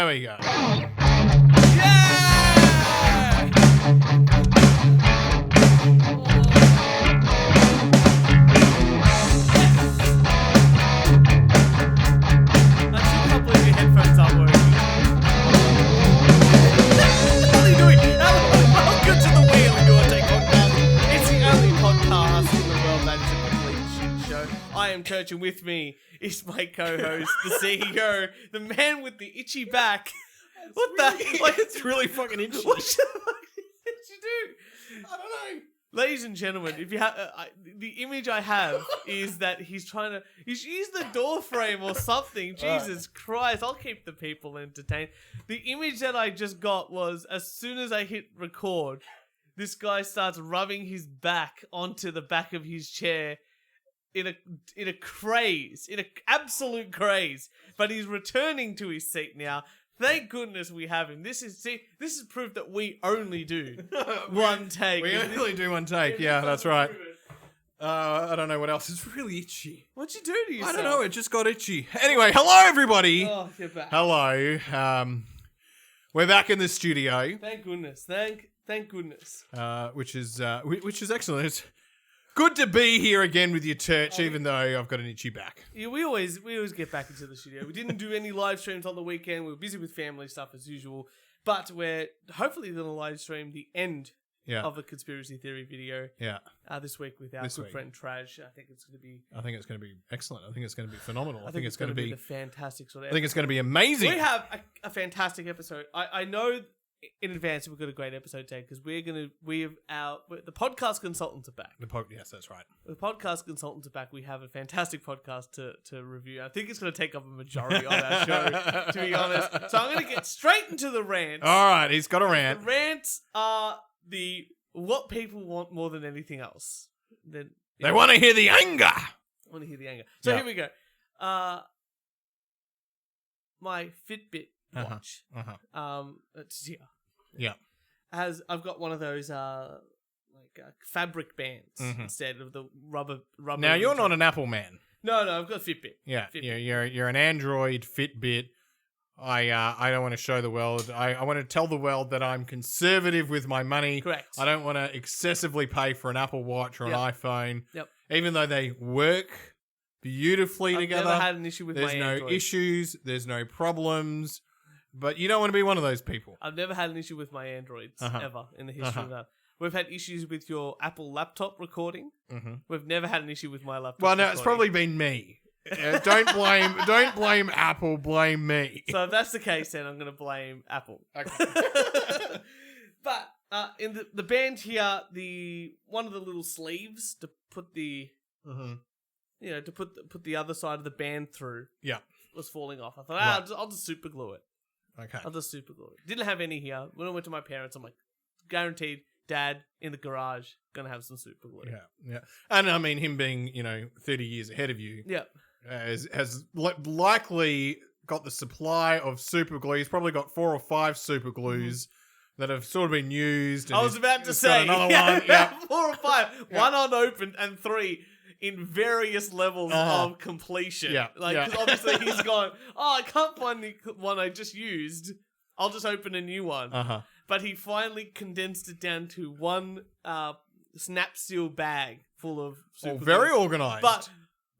There we go. Turch, and with me is my co-host, the CEO, the man with the itchy back. What the? Like, it's really fucking itchy. What the fuck did you do? I don't know. Ladies and gentlemen, if you have the image I have is that he's used the door frame or something. Jesus Christ! I'll keep the people entertained. The image that I just got was as soon as I hit record, this guy starts rubbing his back onto the back of his chair. In a craze, in an absolute craze, but he's returning to his seat now. Thank goodness we have him. This is proof that we only do one take. We only do one take. Yeah, that's right. I don't know what else. It's really itchy. What'd you do to yourself? I don't know. It just got itchy. Anyway, hello everybody. Oh, you're back. Hello. We're back in the studio. Thank goodness. Thank goodness. Which is excellent. It's good to be here again with you, Turch, even though I've got an itchy back. Yeah, we always get back into the studio. We didn't do any live streams on the weekend. We were busy with family stuff as usual. But we're hopefully going to live stream the end of the conspiracy theory video this week with our good friend Trash. I think it's going to be excellent. I think it's going to be phenomenal. I think it's going to be the fantastic sort of I think it's going to be amazing. We have a fantastic episode. I know in advance we've got a great episode today because the podcast consultants are back. Yes, that's right. The podcast consultants are back. We have a fantastic podcast to review. I think it's going to take up a majority of our show, to be honest. So I'm going to get straight into the rants. All right, he's got a rant. The rants are what people want more than anything else. They want to hear the anger. So here we go. My Fitbit watch. It's here. Yeah. I've got one of those fabric bands instead of the rubber. Now you're not an Apple man. No, I've got Fitbit. Yeah, Fitbit. You're an Android Fitbit. I don't want to show the world. I want to tell the world that I'm conservative with my money. Correct. I don't want to excessively pay for an Apple Watch or an iPhone. Yep. Even though they work beautifully together. I've never had an issue with my Android. There's no issues. There's no problems. But you don't want to be one of those people. I've never had an issue with my Androids ever in the history of that. We've had issues with your Apple laptop recording. We've never had an issue with my laptop. Well, no, it's probably been me. Don't blame Apple. Blame me. So if that's the case, then I'm going to blame Apple. Okay. But in the band here, one of the little sleeves to put the to put the other side of the band through. Yeah. Was falling off. I thought, I'll just super glue it. Okay. I'll just super glue it. Didn't have any here. When I went to my parents, I'm like, guaranteed, Dad, in the garage, gonna have some super glue. Yeah. And I mean, him being, 30 years ahead of you. Yeah. Has likely got the supply of super glue. He's probably got 4 or 5 super glues that have sort of been used. And I was about to say, another one. Yeah. 4 or 5. Yeah. 1 unopened and 3 in various levels of completion. Yeah. Because obviously he's gone, I can't find the one I just used. I'll just open a new one. But he finally condensed it down to one snap seal bag full of super glue. Very organised. But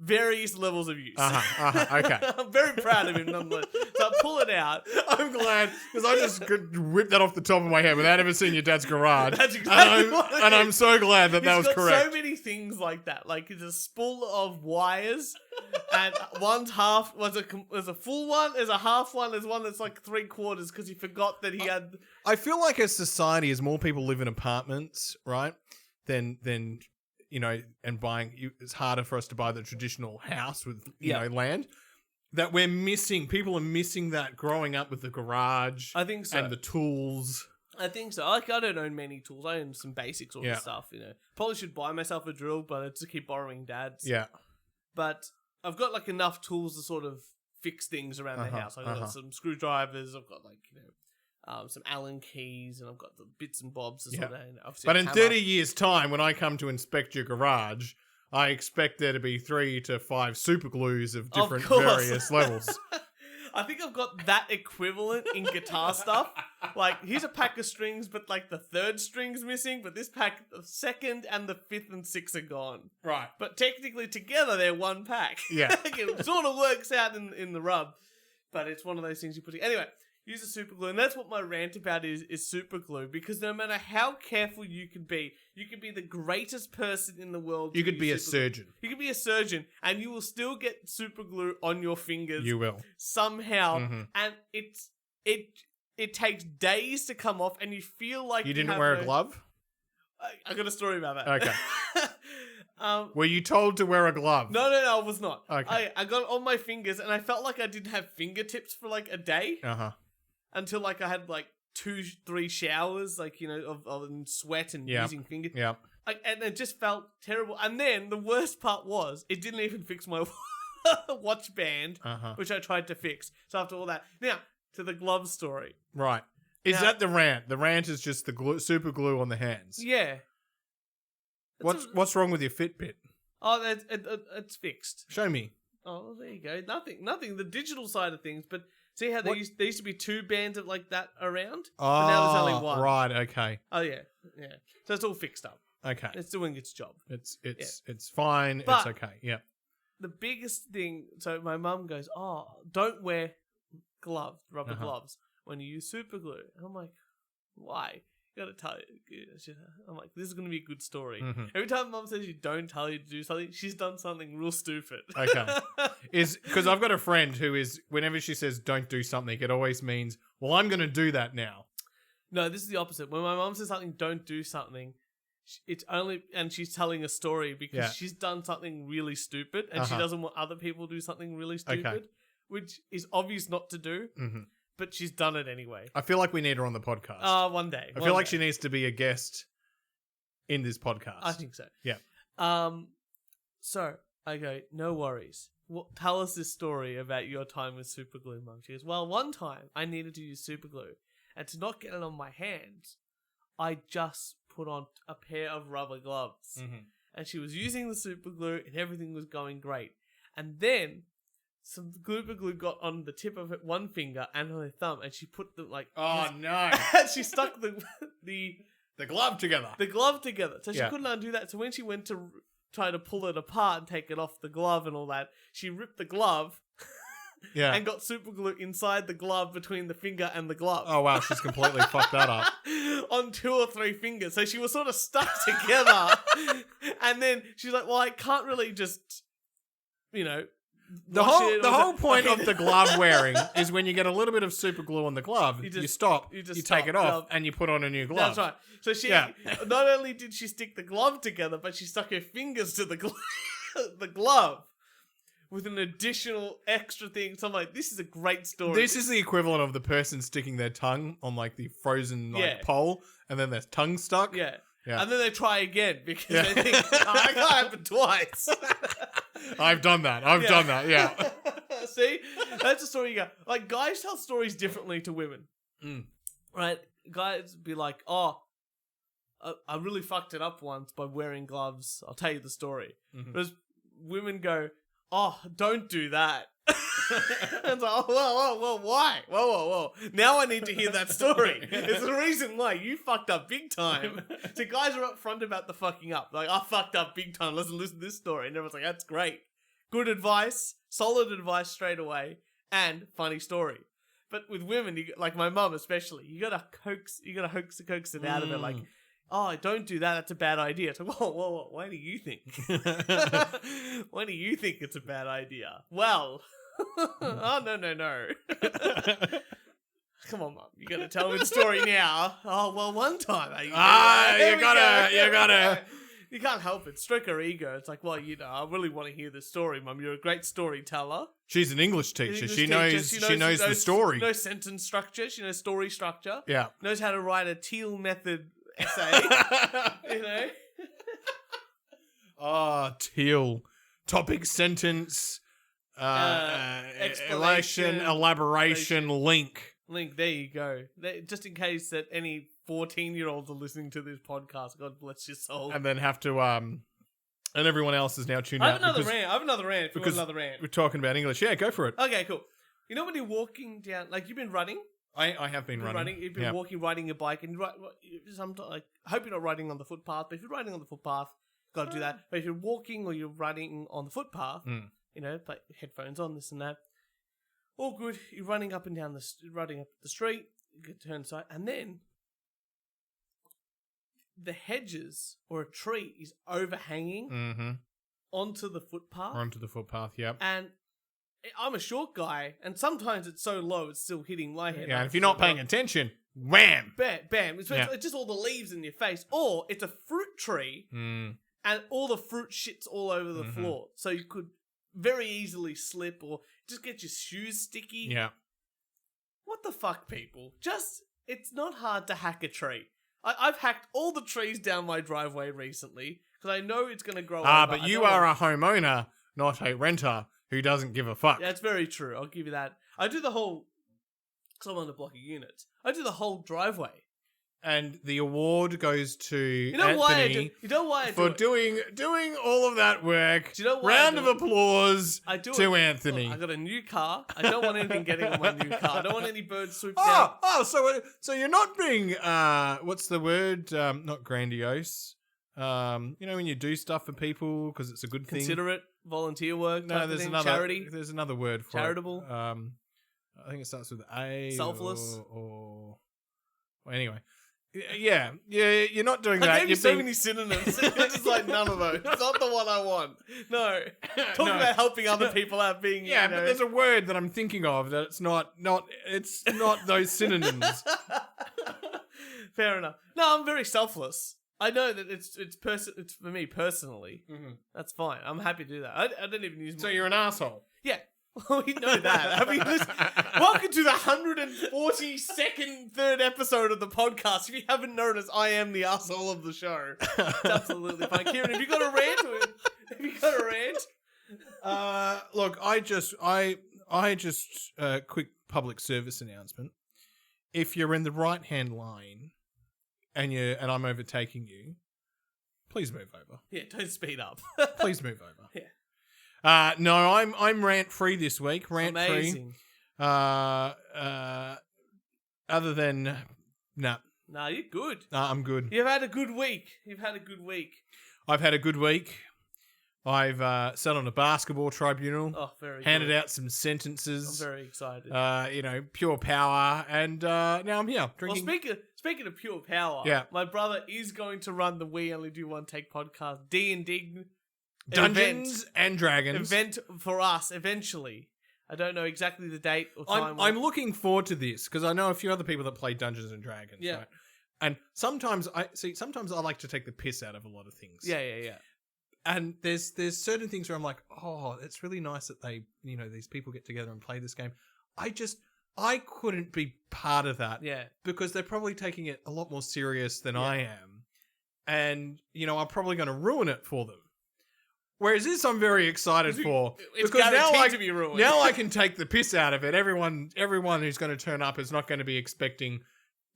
various levels of use. Okay. I'm very proud of him nonetheless. So I pull it out. I'm glad, because I just whipped that off the top of my head without ever seeing your dad's garage. That's exactly and I'm so glad that was correct. He's got so many things like that. Like, it's a spool of wires, and one's half, there's a full one, there's a half one, there's one that's like 3/4 because he forgot that he had... I feel like as society, as more people live in apartments, right, then and buying, it's harder for us to buy the traditional house with, land, that people are missing that growing up with the garage. I think so. And the tools. I think so. Like, I don't own many tools. I own some basic sort of stuff, Probably should buy myself a drill, but I just keep borrowing Dad's. Yeah. But I've got, like, enough tools to sort of fix things around the house. I've got some screwdrivers, I've got, like, some Allen keys, and I've got the bits and bobs. But in 30 years' time, when I come to inspect your garage, I expect there to be 3 to 5 super glues of different various levels. I think I've got that equivalent in guitar stuff. Like, here's a pack of strings, but like the third string's missing, but this pack, the second and the fifth and sixth are gone. Right. But technically together they're one pack. Yeah. It sort of works out in the rub. But it's one of those things you put in. Anyway, use a super glue. And that's what my rant about is super glue. Because no matter how careful you can be the greatest person in the world. You could be a surgeon. You could be a surgeon, and you will still get super glue on your fingers. You will. Somehow. Mm-hmm. And it takes days to come off, and you feel like you didn't wear a glove? I got a story about that. Okay. Were you told to wear a glove? No, I was not. Okay. I got it on my fingers, and I felt like I didn't have fingertips for like a day. Uh-huh. Until like I had like 2-3 showers, like, you know, of sweat and using fingers. Yeah. And it just felt terrible. And then the worst part was it didn't even fix my watch band, which I tried to fix. So after all that, now to the glove story. Right. Is that the rant? The rant is just the glue, super glue on the hands. Yeah. What's wrong with your Fitbit? Oh, it's fixed. Show me. Oh, there you go. Nothing. The digital side of things, but see how there used to be 2 bands of like that around? Oh, but now there's only 1. Right, okay. Oh yeah. So it's all fixed up. Okay. It's doing its job. It's fine. But it's okay. Yeah. The biggest thing, so my mum goes, "Oh, don't wear rubber gloves when you use super glue." And I'm like, "Why?" You gotta tell you. I'm like, this is gonna be a good story. Mm-hmm. Every time mum says you don't tell you to do something, she's done something real stupid. Okay. Because I've got a friend who is, whenever she says don't do something, it always means, well, I'm gonna do that now. No, this is the opposite. When my mum says something, don't do something, it's only, and she's telling a story because she's done something really stupid and she doesn't want other people to do something really stupid, which is obvious not to do. Mm-hmm. But she's done it anyway. I feel like we need her on the podcast. One day. I feel like she needs to be a guest in this podcast. I think so. Yeah. So I go, no worries. Tell us this story about your time with super glue, Mum. She goes, well, one time I needed to use super glue, and to not get it on my hands, I just put on a pair of rubber gloves. Mm-hmm. And she was using the super glue, and everything was going great. And then some glue got on the tip of one finger and on her thumb, and she put the no! And she stuck the glove together. The glove together, so she couldn't undo that. So when she went to try to pull it apart and take it off the glove and all that, she ripped the glove, and got super glue inside the glove between the finger and the glove. Oh wow, she's completely fucked that up. On 2 or 3 fingers, so she was sort of stuck together. And then she's like, "Well, I can't really just, you know." The whole point of the glove wearing is when you get a little bit of super glue on the glove, you stop, you take it off, and you put on a new glove. That's right. So she not only did she stick the glove together, but she stuck her fingers to the glove with an additional extra thing. So I'm like, this is a great story. This is the equivalent of the person sticking their tongue on like the frozen pole, and then their tongue stuck. Yeah. And then they try again because they think, I can't happen twice. I've done that. I've done that. Yeah. See? That's a story you go. Like, guys tell stories differently to women. Mm. Right? Guys be like, oh, I really fucked it up once by wearing gloves. I'll tell you the story. Mm-hmm. Whereas women go, oh, don't do that. It's like, oh, whoa, why? Whoa. Now I need to hear that story. It's the reason why you fucked up big time. So guys are upfront about the fucking up. Like, I fucked up big time. Listen to this story. And everyone's like, that's great. Good advice, solid advice straight away, and funny story. But with women, like my mum especially, you gotta coax it out of it. Like, oh, don't do that. That's a bad idea. It's like, whoa. Why do you think? Why do you think it's a bad idea? Well, oh, no. Come on, Mum. You gotta tell me the story now. Oh, well, one time. You gotta. You can't help it. Stroke her ego. It's like, well, I really want to hear the story, Mum. You're a great storyteller. She's an English teacher. She knows the story. She knows sentence structure. She knows story structure. Yeah. Knows how to write a Teal method essay. Oh, Teal. Topic, sentence, explanation, elaboration, link. There you go. Just in case that any 14-year-olds are listening to this podcast, God bless your soul. And then have to, and everyone else is now tuned out. I have another rant. If you want another rant. We're talking about English. Yeah, go for it. Okay, cool. You know when you're walking down, like you've been running. I have been running. You've been walking, riding your bike, and sometimes like I hope you're not riding on the footpath. But if you're riding on the footpath, got to do that. But if you're walking or you're riding on the footpath, you know, like headphones on, this and that, all good. You're running up and down the street. You get turn side, and then the hedges or a tree is overhanging onto the footpath. Onto the footpath, yep. And I'm a short guy, and sometimes it's so low it's still hitting my head. Yeah, and if you're not paying attention, wham! Bam. It's just all the leaves in your face. Or it's a fruit tree, and all the fruit shits all over the floor. So you could very easily slip or just get your shoes sticky. Yeah. What the fuck, people? It's not hard to hack a tree. I've hacked all the trees down my driveway recently, because I know it's going to grow over. But you are a homeowner, not a renter, who doesn't give a fuck. That's very true. I'll give you that. I do the whole... Because I'm on the block of units. I do the whole driveway. And the award goes to Anthony why I do for it? doing all of that work. Do you know why Round of applause to Anthony. Look, I got a new car. I don't want anything getting on my new car. I don't want any birds swooping down. So you're not being what's the word? Not grandiose. You know when you do stuff for people because it's a good thing. Considerate, volunteer work. No, there's another charity. There's another word for charitable. It. I think it starts with A. Selfless. Or well, anyway. Yeah, you're not doing that. I gave you so many synonyms. It's just like none of those. It's not the one I want. No. Talking about helping other people out being, yeah, but there's a word that I'm thinking of that it's not those synonyms. Fair enough. No, I'm very selfless. I know that it's for me personally. Mm-hmm. That's fine. I'm happy to do that. I don't even use. So you're an asshole. Yeah. We know that. I mean, welcome to the 142nd third episode of the podcast. If you haven't noticed, I am the asshole of the show. It's absolutely fine. Kieran, have you got a rant? Look, I just quick public service announcement. If you're in the right hand lane and I'm overtaking you, please move over. Yeah, don't speed up. Please move over. Yeah. No, I'm rant free this week. Rant Amazing. free. Other than nah. Nah, you're good. I'm good. You've had a good week. I've had a good week. I've sat on a basketball tribunal. Oh, very handed good. out some sentences. I'm very excited. Pure power, and now I'm here drinking. Well, speaking of pure power, yeah, my brother is going to run the We Only Do One Take podcast D&D Dungeons and Dragons event for us eventually. I don't know exactly the date or time. I'm looking forward to this because I know a few other people that play Dungeons and Dragons. Yeah. Right? And sometimes I like to take the piss out of a lot of things. Yeah. And there's certain things where I'm like, oh, it's really nice that they, these people get together and play this game. I couldn't be part of that. Yeah. Because they're probably taking it a lot more serious than I am. And, I'm probably going to ruin it for them. Whereas this I'm very excited for. It's because guaranteed to be ruined. Now I can take the piss out of it. Everyone who's going to turn up is not going to be expecting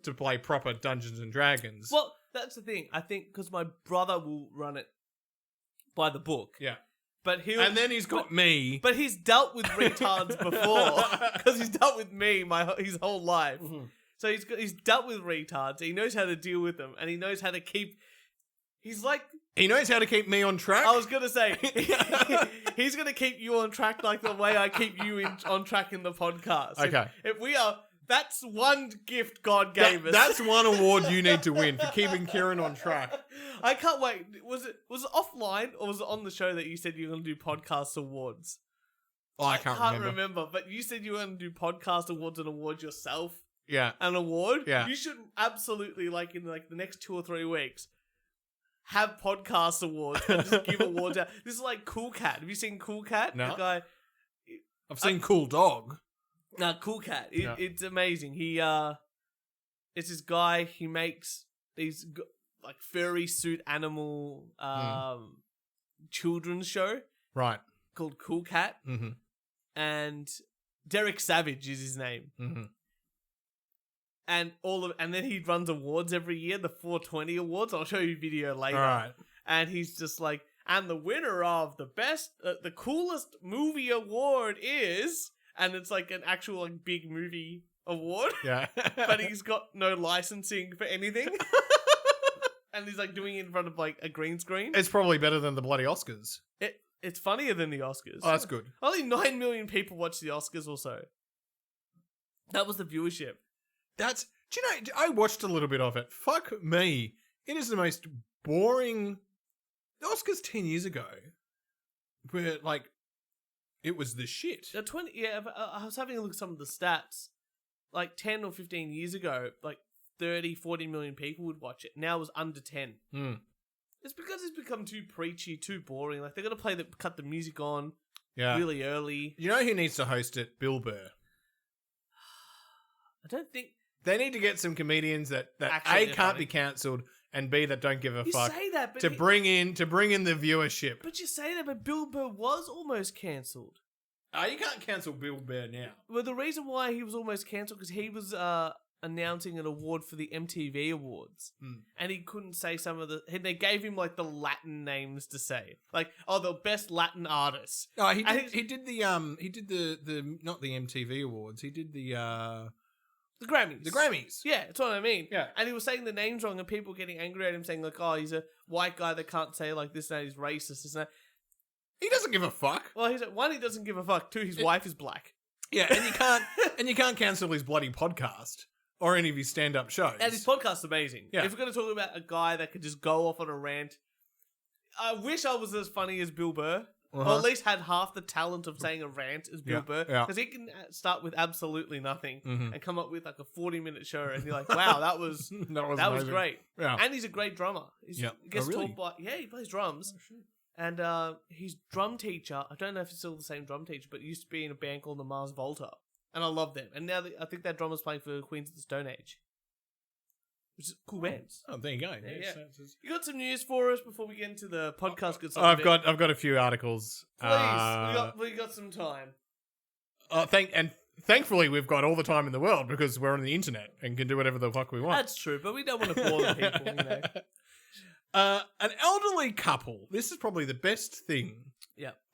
to play proper Dungeons and Dragons. Well, that's the thing. I think because my brother will run it by the book. Yeah. And then he's got me. But he's dealt with retards before. Because he's dealt with me his whole life. Mm-hmm. So he's dealt with retards. He knows how to deal with them. And he knows how to keep... He knows how to keep me on track? I was going to say, he's going to keep you on track like the way I keep you on track in the podcast. Okay. That's one gift God gave us. That's one award you need to win for keeping Kieran on track. I can't wait. Was it offline or was it on the show that you said you were going to do podcast awards? Oh, I can't remember. But you said you were going to do podcast awards and award yourself. Yeah. An award? Yeah. You should absolutely, in the next 2 or 3 weeks, have podcast awards and just give awards out. This is like Cool Cat. Have you seen Cool Cat? No. The guy. I've seen Cool Dog. No, Cool Cat. It's amazing. It's this guy. He makes these furry suit animal children's show. Right. Called Cool Cat. Mm-hmm. And Derek Savage is his name. Mm-hmm. And then he runs awards every year, the 420 awards. I'll show you a video later. All right. And he's just and the winner of the best, the coolest movie award is, and it's like an actual like big movie award, Yeah. but he's got no licensing for anything. And he's like doing it in front of like a green screen. It's probably better than the bloody Oscars. It's funnier than the Oscars. Oh, that's good. Only 9 million people watch the Oscars or so. That was the viewership. Do you know, I watched a little bit of it. Fuck me. It is the most boring. The Oscars 10 years ago were like, it was the shit. I was having a look at some of the stats. Like 10 or 15 years ago, like 30, 40 million people would watch it. Now it was under 10. It's because it's become too preachy, too boring. Like, they're going to cut the music on really early. You know who needs to host it? Bill Burr. I don't think... They need to get some comedians that Actually, A, can't be cancelled, and B, that don't give a fuck. You say that, but... To bring in the viewership. But you say that, but Bill Burr was almost cancelled. You can't cancel Bill Burr now. Well, the reason why he was almost cancelled, because he was announcing an award for the MTV Awards. And he couldn't say some of the... They gave him, like, the Latin names to say. Like, the best Latin artist. Oh, he did the not the MTV Awards, he did the Grammys. The Grammys. Yeah, that's what I mean. Yeah. And he was saying the names wrong and people getting angry at him saying, like, oh, he's a white guy that can't say, like, this and that, he's racist, this and that. He doesn't give a fuck. Well, one, he doesn't give a fuck. Two, his wife is black. Yeah, and you can't cancel his bloody podcast or any of his stand-up shows. And his podcast's amazing. Yeah. If we're going to talk about a guy that could just go off on a rant, I wish I was as funny as Bill Burr. Or at least had half the talent of saying a rant as Bill Burr. Because he can start with absolutely nothing and come up with like a 40-minute show, and you're like, wow, that was great. Yeah. And he's a great drummer. He gets really? taught by he plays drums. Oh, and his drum teacher, I don't know if it's still the same drum teacher, but he used to be in a band called the Mars Volta. And I love them. And now I think that drummer's playing for Queens of the Stone Age. Which is cool bands. Oh, there you go. Yeah. You got some news for us before we get into the podcast? I've got a few articles. Please, we got some time. Thankfully, we've got all the time in the world because we're on the internet and can do whatever the fuck we want. That's true, but we don't want to bore the people, you know. An elderly couple. This is probably the best thing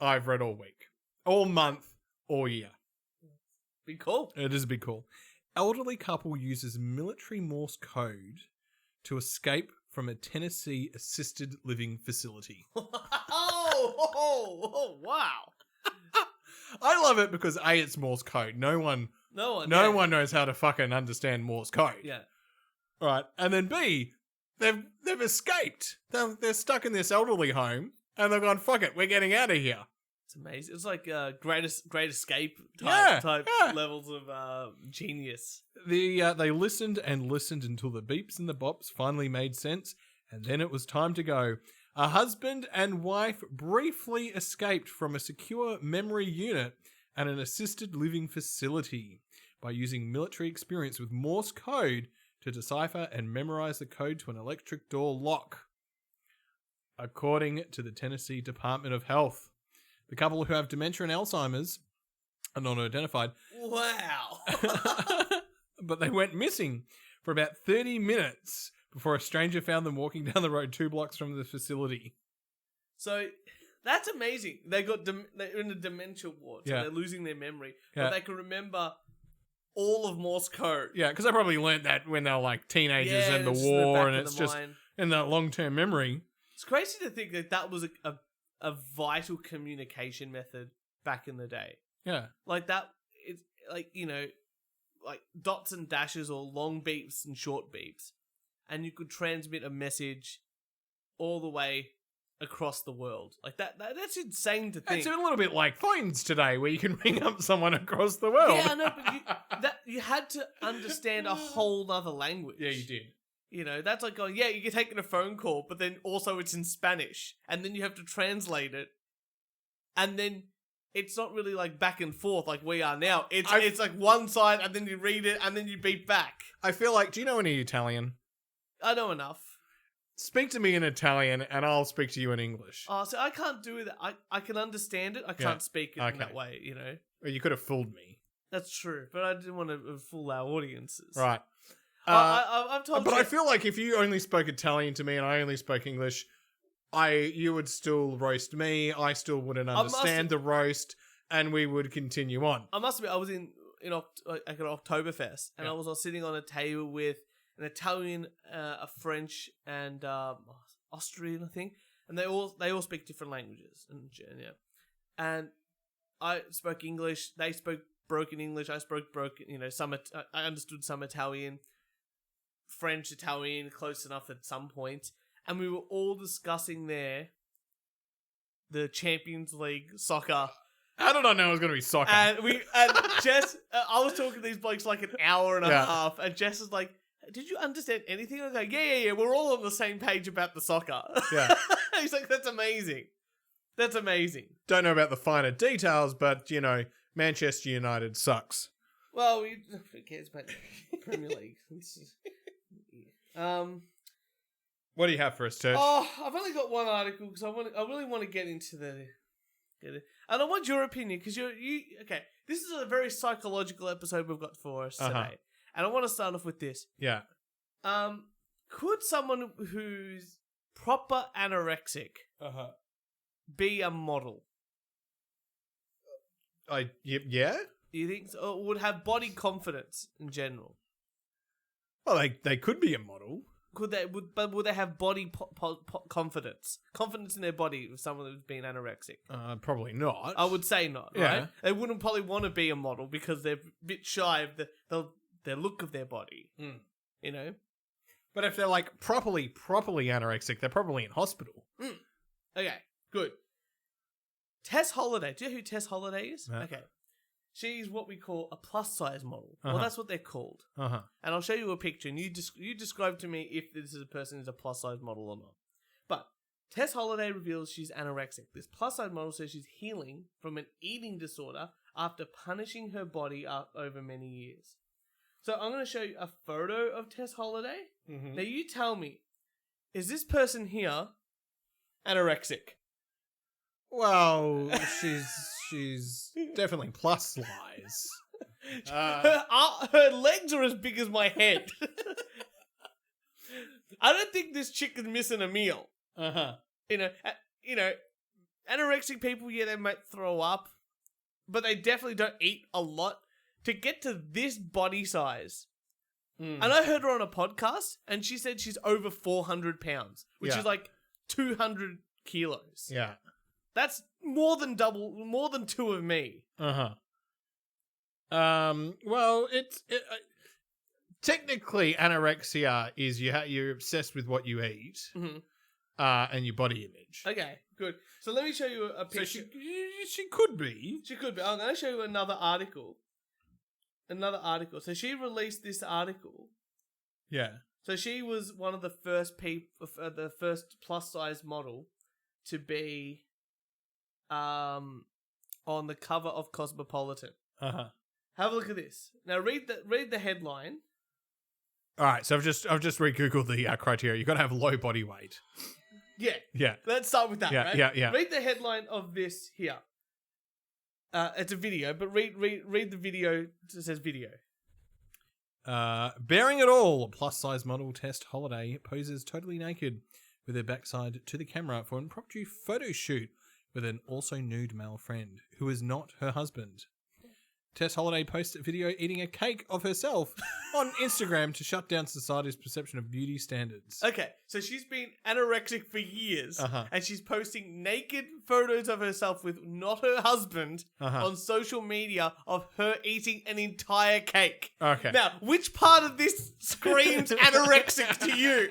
I've read all week, all month, all year. Be cool. It is a big call. Elderly couple uses military Morse code to escape from a Tennessee assisted living facility. Oh, wow. I love it because A, it's Morse code. No one knows how to fucking understand Morse code. Yeah. Right. And then B, they've escaped. They're stuck in this elderly home and they've gone, fuck it, we're getting out of here. It's amazing. It's like Great Escape type levels of genius. They listened and listened until the beeps and the bops finally made sense, and then it was time to go. A husband and wife briefly escaped from a secure memory unit at an assisted living facility by using military experience with Morse code to decipher and memorize the code to an electric door lock, according to the Tennessee Department of Health. The couple who have dementia and Alzheimer's are not identified. Wow. But they went missing for about 30 minutes before a stranger found them walking down the road 2 blocks from the facility. So that's amazing. They're in a dementia ward, so they're losing their memory. But they can remember all of Morse code. Yeah, because they probably learned that when they were like teenagers and the war, and it's just in that long-term memory. It's crazy to think that was a vital communication method back in the day. Yeah. Like that, it's like, you know, like dots and dashes or long beeps and short beeps. And you could transmit a message all the way across the world. Like that's insane to think. It's a little bit like phones today where you can ring up someone across the world. Yeah, I know, but you had to understand a whole other language. Yeah, you did. You know, that's like going, you're taking a phone call, but then also it's in Spanish. And then you have to translate it. And then it's not really like back and forth like we are now. It's like one side and then you read it and then you beat back. I feel like, do you know any Italian? I know enough. Speak to me in Italian and I'll speak to you in English. Oh, so I can't do that. I can understand it. I can't speak it in that way, you know. Well, you could have fooled me. That's true. But I didn't want to fool our audiences. Right. I've told but I feel like if you only spoke Italian to me and I only spoke English, you would still roast me. I still wouldn't understand the roast. and we would continue on. I must admit, I was at an Oktoberfest, and I was sitting on a table with an Italian, a French, and Austrian, I think, and they all speak different languages, and I spoke English, they spoke broken English, I spoke broken, I understood some Italian, French, Italian, close enough at some point, and we were all discussing the Champions League soccer. How did I know it was going to be soccer? And Jess, I was talking to these blokes like an hour and a half, and Jess was like, "Did you understand anything?" I was like, "Yeah, we're all on the same page about the soccer." Yeah. He's like, "That's amazing. That's amazing." Don't know about the finer details, but, Manchester United sucks. Well, who cares about Premier League? What do you have for us, Turch? Oh, I've only got one article because I really want to get into and I want your opinion because okay. This is a very psychological episode we've got for us today, and I want to start off with this. Yeah. Could someone who's proper anorexic be a model? Yeah. Do you think so? Or would have body confidence in general? Well, they could be a model. Would they have body confidence? Confidence in their body with someone who's been anorexic? Probably not. I would say not, Yeah. right? They wouldn't probably want to be a model because they're a bit shy of their look of their body, But if they're like properly anorexic, they're probably in hospital. Okay, good. Tess Holliday. Do you know who Tess Holliday is? No. Okay. She's what we call a plus-size model. Well, that's what they're called. And I'll show you a picture, and you describe to me if this is a person who's a plus-size model or not. But Tess Holliday reveals she's anorexic. This plus-size model says she's healing from an eating disorder after punishing her body over many years. So I'm going to show you a photo of Tess Holliday. Now you tell me, is this person here anorexic? Well, she's definitely plus size. Her legs are as big as my head. I don't think this chick is missing a meal. Anorexic people, they might throw up, but they definitely don't eat a lot to get to this body size. And I heard her on a podcast, and she said she's over 400 pounds, which is like 200 kilos. Yeah. That's more than two of me. Well, technically anorexia is you're obsessed with what you eat, and your body image. Okay, good. So let me show you a picture. So she could be. She could be. I'm going to show you another article. So she released this article. Yeah. So she was one of the first the first plus size model to be on the cover of Cosmopolitan. Have a look at this. Now read the headline. All right, so I've just re-googled the criteria. You've got to have low body weight. Yeah. Let's start with that. Yeah, right? yeah. Read the headline of this here. It's a video, but read the video. It says video. Bearing it all, plus-size model Tess Holliday poses totally naked with her backside to the camera for an impromptu photo shoot with an also nude male friend who is not her husband. Tess Holliday posts a video eating a cake of herself on Instagram to shut down society's perception of beauty standards. Okay, so she's been anorexic for years, and she's posting naked photos of herself with not her husband on social media of her eating an entire cake. Okay. Now, which part of this screams anorexic to you?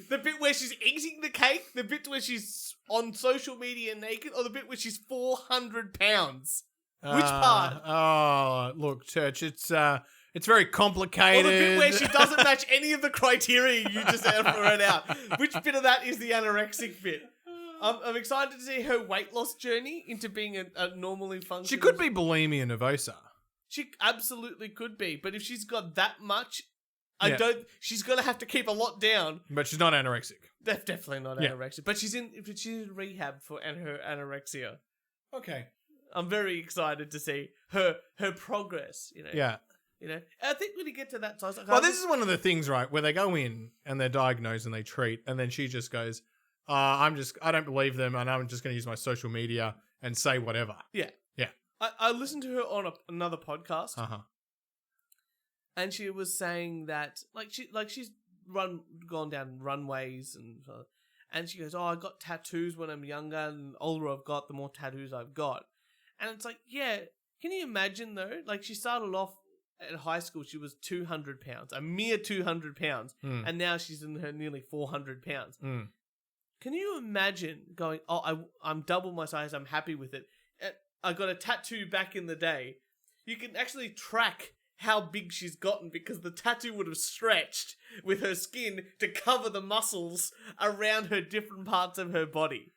The bit where she's eating the cake, the bit where she's on social media naked, or the bit where she's 400 pounds? Which part? Oh, look, Turch, it's very complicated. Or the bit where she doesn't match any of the criteria you just read out. Which bit of that is the anorexic bit? I'm excited to see her weight loss journey into being a normally functioning... She could be bulimia nervosa. She absolutely could be, but if she's got that much, she's going to have to keep a lot down. But she's not anorexic. That's definitely not anorexic. But she's in rehab for her anorexia. Okay. I'm very excited to see her progress, Yeah. I think when you get to that size... Well, this is one of the things, right, where they go in and they're diagnosed and they treat, and then she just goes, I don't believe them, and I'm just going to use my social media and say whatever. Yeah. Yeah. I listened to her on another podcast, Uh-huh. and she was saying that she's gone down runways and she goes, "Oh, I got tattoos when I'm younger, and the older I've got, the more tattoos I've got." And it's like, yeah, can you imagine though? Like, she started off at high school, she was 200 pounds, a mere 200 pounds, and now she's in her nearly 400 pounds. Can you imagine going, "Oh, I'm double my size, I'm happy with it. I got a tattoo back in the day." You can actually track how big she's gotten because the tattoo would have stretched with her skin to cover the muscles around her different parts of her body.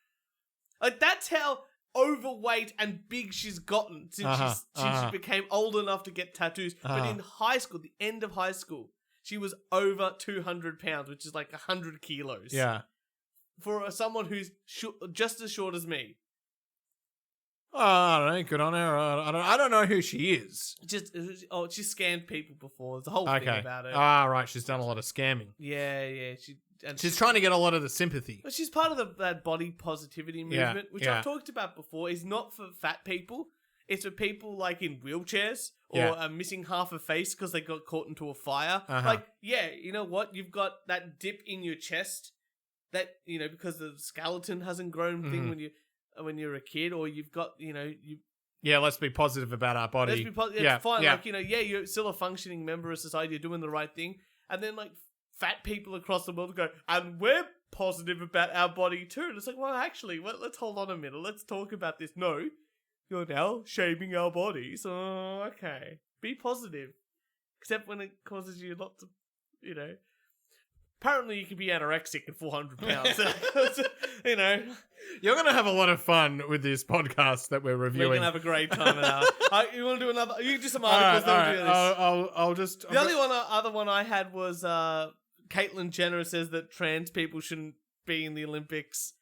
Like, that's how overweight and big she's gotten since she became old enough to get tattoos. But in high school, the end of high school, she was over 200 pounds, which is like 100 kilos. Yeah. For someone who's just as short as me. Oh, I don't know. Good on her. I don't know who she is. She scammed people before. There's a whole thing about her. Right. She's done a lot of scamming. Yeah. She's trying to get a lot of the sympathy. But she's part of that body positivity movement, which I've talked about before, is not for fat people. It's for people like in wheelchairs or missing half a face because they got caught into a fire. Like, yeah, you know what? You've got that dip in your chest that, you know, because the skeleton hasn't grown thing when you're a kid, or you've got, you know, let's be positive about our body. Let's be positive. It's fine. Like, you know, you're still a functioning member of society. You're doing the right thing. And then, like, fat people across the world go, and we're positive about our body too. And it's like, well, actually, let's hold on a minute. Let's talk about this. No, you're now shaming our bodies. Oh, okay. Be positive. Except when it causes you lots of, you know. Apparently, you can be anorexic at 400 pounds. You know. You're going to have a lot of fun with this podcast that we're reviewing. We're going to have a great time now. You want to do another? You do some articles. All right. I'll just... The other one I had was Caitlyn Jenner says that trans people shouldn't be in the Olympics.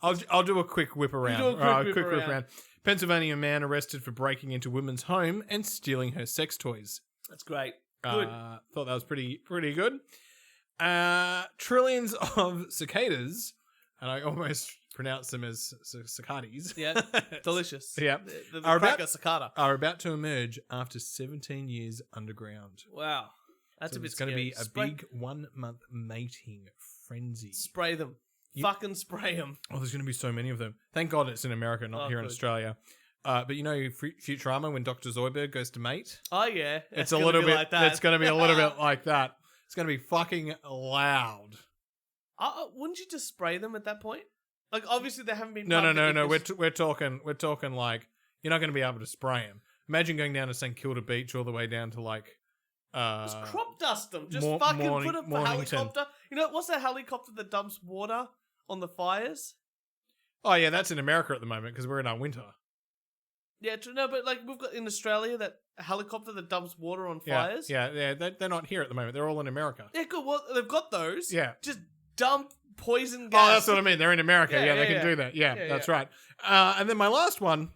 I'll do a quick whip around. You do a quick whip around. Pennsylvania man arrested for breaking into women's home and stealing her sex toys. That's great. Good. Thought that was pretty good. Trillions of cicadas, and I almost pronounce them as cicadas. Yeah, delicious. Yeah, the cracker cicada are about to emerge after 17 years underground. Wow, that's a bit. It's going to be a big 1 month mating frenzy. Spray them. Fucking spray them. Oh, there's going to be so many of them. Thank God it's in America, not here in Australia. But you know Futurama, when Dr. Zoidberg goes to mate? Oh yeah, it's a little bit like that. It's going to be a little bit like that. It's going to be fucking loud. Wouldn't you just spray them at that point? Like, obviously they haven't been. No. We're talking like you're not going to be able to spray them. Imagine going down to St Kilda Beach all the way down to like. Just crop dust them. Just put up a helicopter. You know what's that helicopter that dumps water on the fires? Oh yeah, that's in America at the moment because we're in our winter. Yeah, no, but like we've got in Australia that helicopter that dumps water on fires. Yeah, they're not here at the moment. They're all in America. Yeah, good. Well, they've got those. Yeah. Just dump poison gas. Oh, that's what I mean. They're in America. Yeah, they can do that. Yeah, that's right. And then my last one,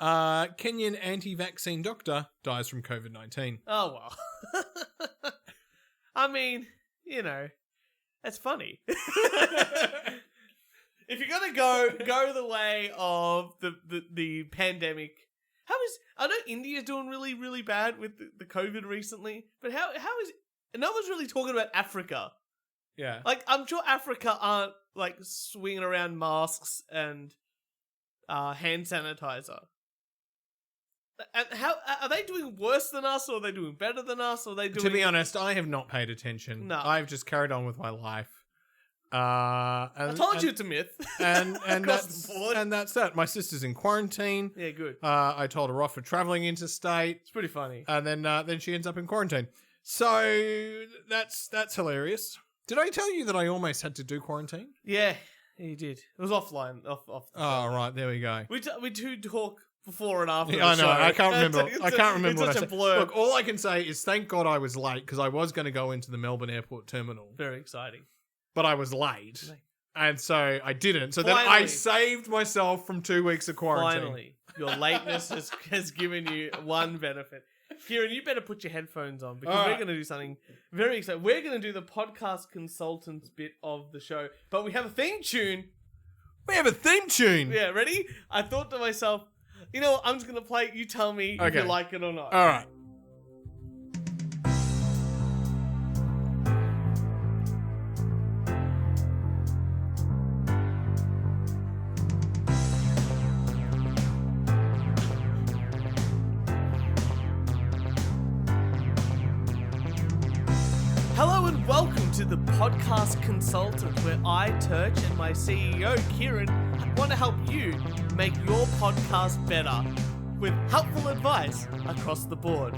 Kenyan anti-vaccine doctor dies from COVID-19. Oh, well. I mean, you know, that's funny. If you're gonna go the way of the pandemic, I know India's doing really, really bad with the COVID recently, but how is no one's really talking about Africa? Yeah, like I'm sure Africa aren't like swinging around masks and hand sanitizer. And how are they doing worse than us, or are they doing better than us, or are they doing? To be honest, I have not paid attention. No, I've just carried on with my life. I told you it's a myth. And that's that. My sister's in quarantine. Yeah, good. I told her off for traveling interstate. It's pretty funny. And then she ends up in quarantine. So that's hilarious. Did I tell you that I almost had to do quarantine? Yeah, you did. It was offline. Off. Oh, right. There we go. We do talk before and after. Yeah, I know. Show. I can't remember. I can't remember what I said. Blur. Look, all I can say is thank God I was late because I was going to go into the Melbourne Airport terminal. Very exciting. But I was late. And so I didn't. So then I saved myself from 2 weeks of quarantine. Finally. Your lateness has given you one benefit. Kieran, you better put your headphones on because we're going to do something very exciting. We're going to do the podcast consultants bit of the show. But we have a theme tune. We have a theme tune. Yeah, ready? I thought to myself, you know what? I'm just going to play it. You tell me if you like it or not. All right. Hello and welcome to the Podcast Consultant, where I, Turch, and my CEO, Kieran, want to help you make your podcast better with helpful advice across the board.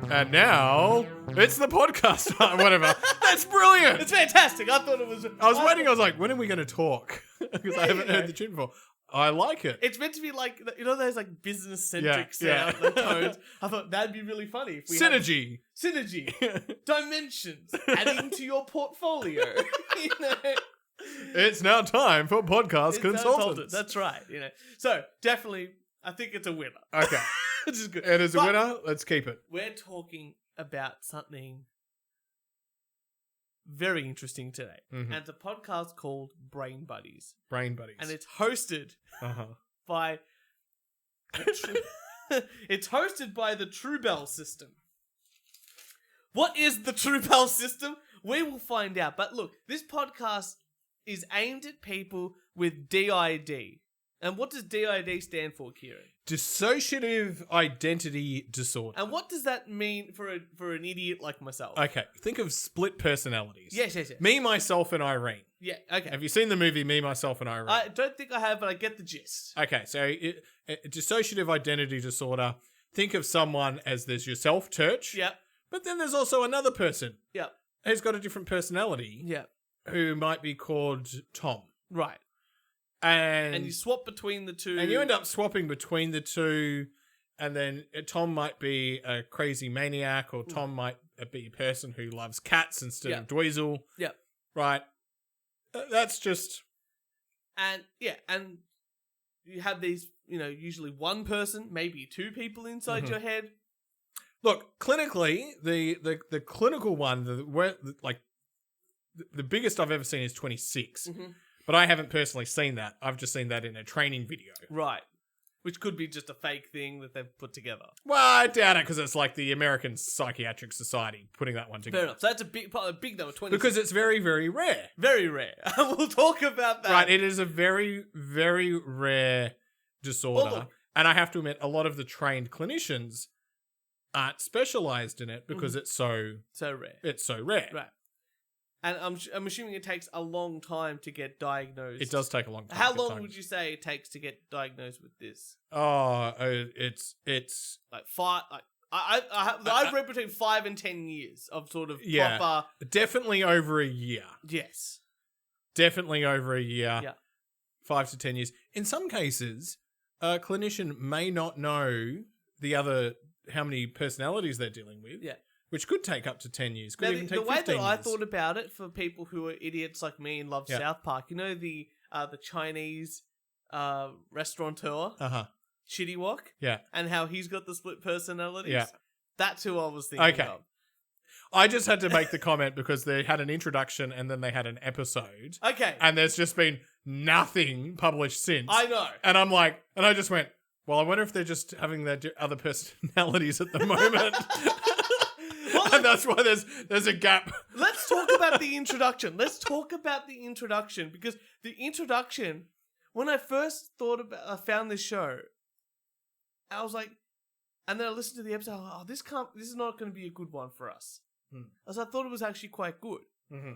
And now, it's the podcast. Whatever. That's brilliant. It's fantastic. I thought it was... I was waiting. I was like, when are we going to talk? Because I haven't heard the tune before. I like it. It's meant to be like, you know those like business-centric sound like tones? I thought that'd be really funny. If we Synergy. Synergy. Dimensions. Adding to your portfolio. You know? It's now time for Podcast Consultants. That's right. You know. So, definitely, I think it's a winner. Okay. Which is good. It is a winner. Let's keep it. We're talking about something very interesting today. Mm-hmm. And it's a podcast called Brain Buddies. Brain Buddies. And it's hosted by... it's hosted by the Truebell system. What is the Truebell system? We will find out. But look, this podcast is aimed at people with DID. And what does DID stand for, Kieran? Dissociative identity disorder. And what does that mean for an idiot like myself? Okay, think of split personalities. Yes. Me, myself, and Irene. Yeah, okay. Have you seen the movie Me, Myself, and Irene? I don't think I have, but I get the gist. Okay, so dissociative identity disorder, think of someone as there's yourself, Turch. Yep. But then there's also another person. Yep. Who's got a different personality. Yep. Who might be called Tom. Right. And you swap between the two. And you end up swapping between the two, and then Tom might be a crazy maniac, or Tom might be a person who loves cats instead of Dweezil. Yep. Right. That's just... And you have these, usually one person, maybe two people inside your head. Look, clinically, the clinical one, the biggest I've ever seen is 26. Mm-hmm. But I haven't personally seen that. I've just seen that in a training video. Right. Which could be just a fake thing that they've put together. Well, I doubt it, because it's like the American Psychiatric Society putting that one together. Fair enough. So that's a big number, 26. Because it's very, very rare. Very rare. We'll talk about that. Right, it is a very, very rare disorder. Well, and I have to admit, a lot of the trained clinicians aren't specialised in it because it's so rare. It's so rare. Right. And I'm assuming it takes a long time to get diagnosed. It does take a long time. How long would you say it takes to get diagnosed with this? Oh, it's like 5. Like I've read between 5 and 10 years of sort of proper. Definitely over a year. Yes. Definitely over a year. Yeah. 5 to 10 years. In some cases, a clinician may not know how many personalities they're dealing with. Yeah. Which could take up to 10 years. Could even take 15 years. The way that I years. thought about it, for people who are idiots like me and love South Park, the Chinese restaurateur, Shitty Wok, and how he's got the split personalities. Yeah. That's who I was thinking of. I just had to make the comment because they had an introduction and then they had an episode. Okay. And there's just been nothing published since. I know. And I'm like, and I just went, well, I wonder if they're just having their other personalities at the moment. And that's why there's a gap. Let's talk about the introduction. Because the introduction, when I first found this show, I was like, and then I listened to the episode, this is not going to be a good one for us. As I thought it was actually quite good. Mm-hmm.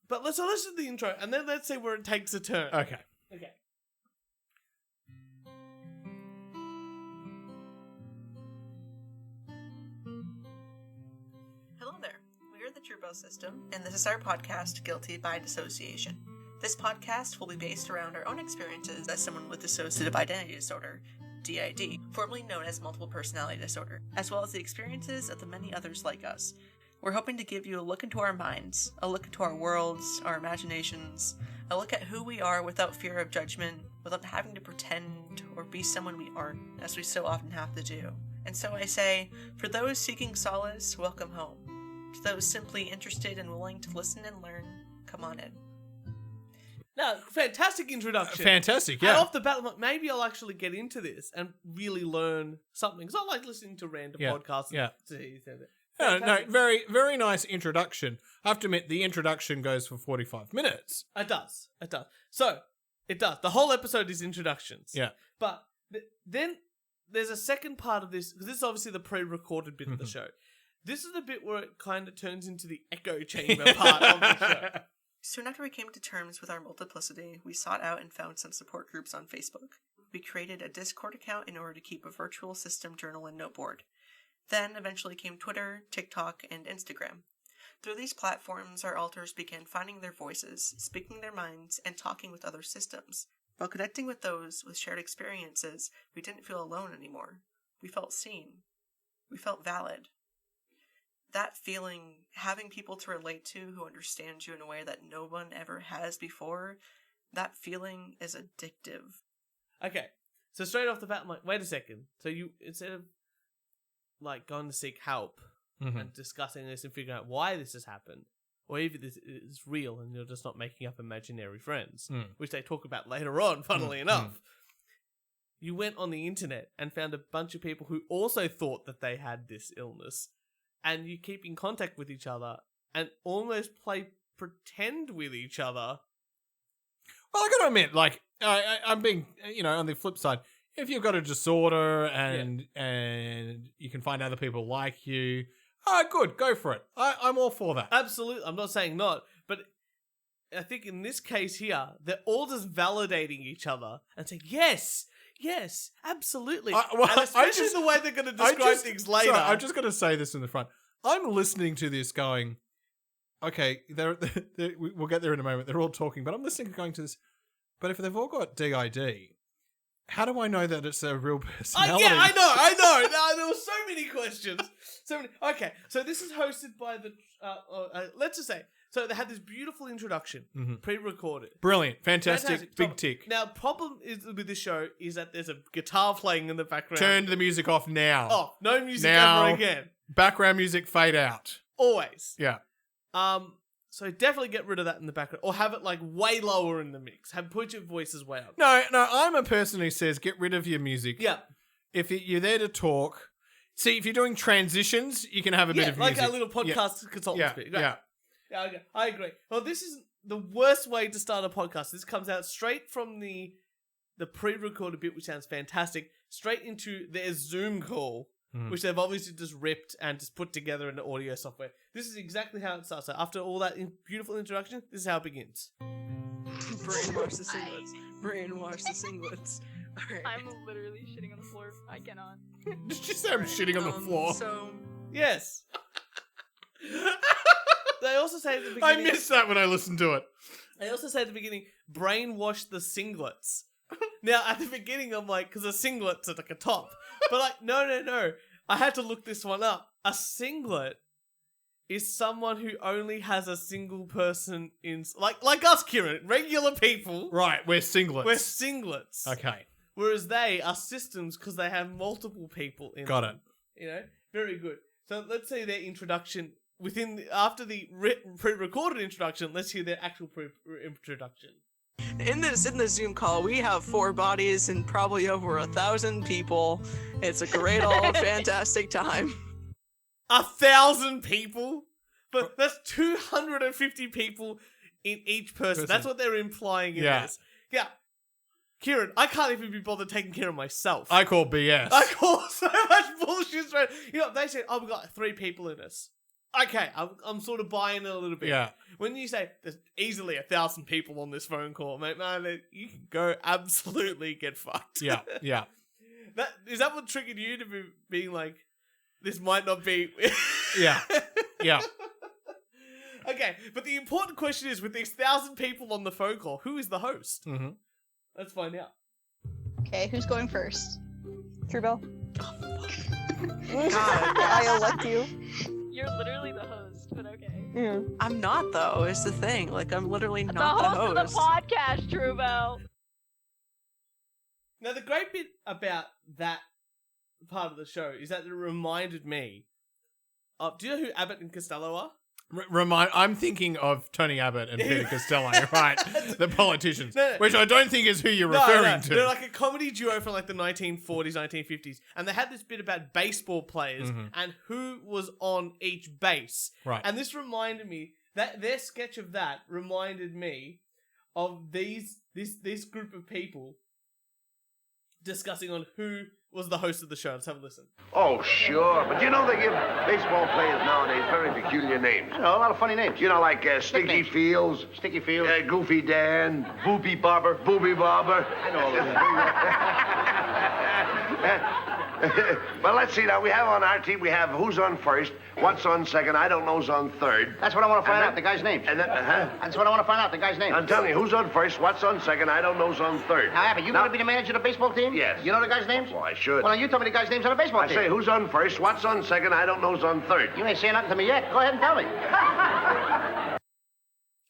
But let's listen to the intro, and then let's see where it takes a turn. Okay. Truebell system, and this is our podcast, Guilty by Dissociation. This podcast will be based around our own experiences as someone with dissociative identity disorder, DID, formerly known as multiple personality disorder, as well as the experiences of the many others like us. We're hoping to give you a look into our minds, a look into our worlds, our imaginations, a look at who we are without fear of judgment, without having to pretend or be someone we aren't, as we so often have to do. And so I say, for those seeking solace, welcome home. To those simply interested and willing to listen and learn, come on in. No, fantastic introduction. Fantastic, And yeah. off the bat, I'm like, maybe I'll actually get into this and really learn something. Because I like listening to random podcasts. Yeah. No, very, very nice introduction. I have to admit, the introduction goes for 45 minutes. It does. So, it does. The whole episode is introductions. Yeah. But then there's a second part of this, because this is obviously the pre-recorded bit of the show. This is the bit where it kind of turns into the echo chamber part of the show. Soon after we came to terms with our multiplicity, we sought out and found some support groups on Facebook. We created a Discord account in order to keep a virtual system journal and noteboard. Then eventually came Twitter, TikTok, and Instagram. Through these platforms, our alters began finding their voices, speaking their minds, and talking with other systems. While connecting with those with shared experiences, we didn't feel alone anymore. We felt seen. We felt valid. That feeling, having people to relate to who understand you in a way that no one ever has before, that feeling is addictive. Okay, so straight off the bat, I'm like, wait a second. So you, instead of like going to seek help and discussing this and figuring out why this has happened, or if this is real and you're just not making up imaginary friends, which they talk about later on, funnily enough, you went on the internet and found a bunch of people who also thought that they had this illness, and you keep in contact with each other and almost play pretend with each other. Well, I gotta admit, like, I'm being, on the flip side, if you've got a disorder and you can find other people like you, good, go for it. I'm all for that. Absolutely. I'm not saying not, but I think in this case here, they're all just validating each other and saying, yes, absolutely. And especially the way they're going to describe things later. Sorry, I'm just going to say this in the front. I'm listening to this going, okay, we'll get there in a moment. They're all talking, but I'm listening and going to this. But if they've all got DID, how do I know that it's a real personality? Yeah, I know. No, there were so many questions. Okay, so this is hosted by the, let's just say, so they had this beautiful introduction, pre-recorded. Brilliant. Fantastic. Big tick. Now, problem is with this show is that there's a guitar playing in the background. Turn the music off now. Oh, no music ever again. Background music, fade out. Always. Yeah. So definitely get rid of that in the background, or have it like way lower in the mix. Put your voices way up. No, I'm a person who says get rid of your music. Yeah. If you're there to talk, see, if you're doing transitions, you can have a bit of music. Like a little podcast consultant speak. Right. Yeah, okay. I agree. Well, this is the worst way to start a podcast. This comes out straight from the pre-recorded bit, which sounds fantastic, straight into their Zoom call, which they've obviously just ripped and just put together in the audio software. This is exactly how it starts. So after all that beautiful introduction, this is how it begins. Brainwash the singlets. Brainwash the singlets. All right. I'm literally shitting on the floor. I cannot. Did you say I'm shitting on the floor? Yes. They also say at the beginning... I missed that when I listened to it. They also say at the beginning, brainwash the singlets. Now, at the beginning, I'm like, because a singlet's at like a top. But like, no. I had to look this one up. A singlet is someone who only has a single person in... Like us, Kieran. Regular people. Right, we're singlets. We're singlets. Okay. Whereas they are systems because they have multiple people in Got them. Very good. So let's say their introduction... After the pre-recorded introduction, let's hear their actual introduction. In the Zoom call, we have 4 bodies and probably over 1,000 people. It's a great old fantastic time. 1,000 people? But that's 250 people in each person. That's what they're implying in this. Yeah. Kieran, I can't even be bothered taking care of myself. I call BS. I call so much bullshit straight. They said, we got 3 people in us. Okay, I'm sort of buying it a little bit. Yeah. When you say there's easily 1,000 people on this phone call, mate, man, you can go absolutely get fucked. Yeah. Is that what triggered you to be being like, this might not be... Yeah. Okay, but the important question is, with these 1,000 people on the phone call, who is the host? Mm-hmm. Let's find out. Okay, who's going first? Truebell? God. I elect you. You're literally the host, but okay. Yeah. I'm not, though, is the thing. Like, I'm literally not the host. the Of the podcast, Truebell. Now, the great bit about that part of the show is that it reminded me of... Do you know who Abbott and Costello are? I'm thinking of Tony Abbott and Peter Costello, right? The politicians, No. which I don't think is who you're referring to. They're like a comedy duo from like the 1940s, 1950s, and they had this bit about baseball players and who was on each base. Right. And this reminded me that their sketch of that reminded me of this group of people discussing on who was the host of the show. Let's have a listen. Oh, sure. But you know they give baseball players nowadays very peculiar names. I know, a lot of funny names. You know, like Sticky Fields. Sticky Fields. Goofy Dan. Boopy Bobber. Booby Bobber. I know all of them. Well, let's see now. We have on our team, we have who's on first, what's on second, I don't know's on third. That's what I want to find out, the guy's name. And then, That's what I want to find out, the guy's name. I'm telling you, who's on first, what's on second, I don't know's on third. Now, Abby, you going to be the manager of the baseball team? Yes. You know the guy's names? Well, I should. Well, now you tell me the guy's names on the baseball I team. say, who's on first, what's on second, I don't know's on third. You ain't saying nothing to me yet. Go ahead and tell me.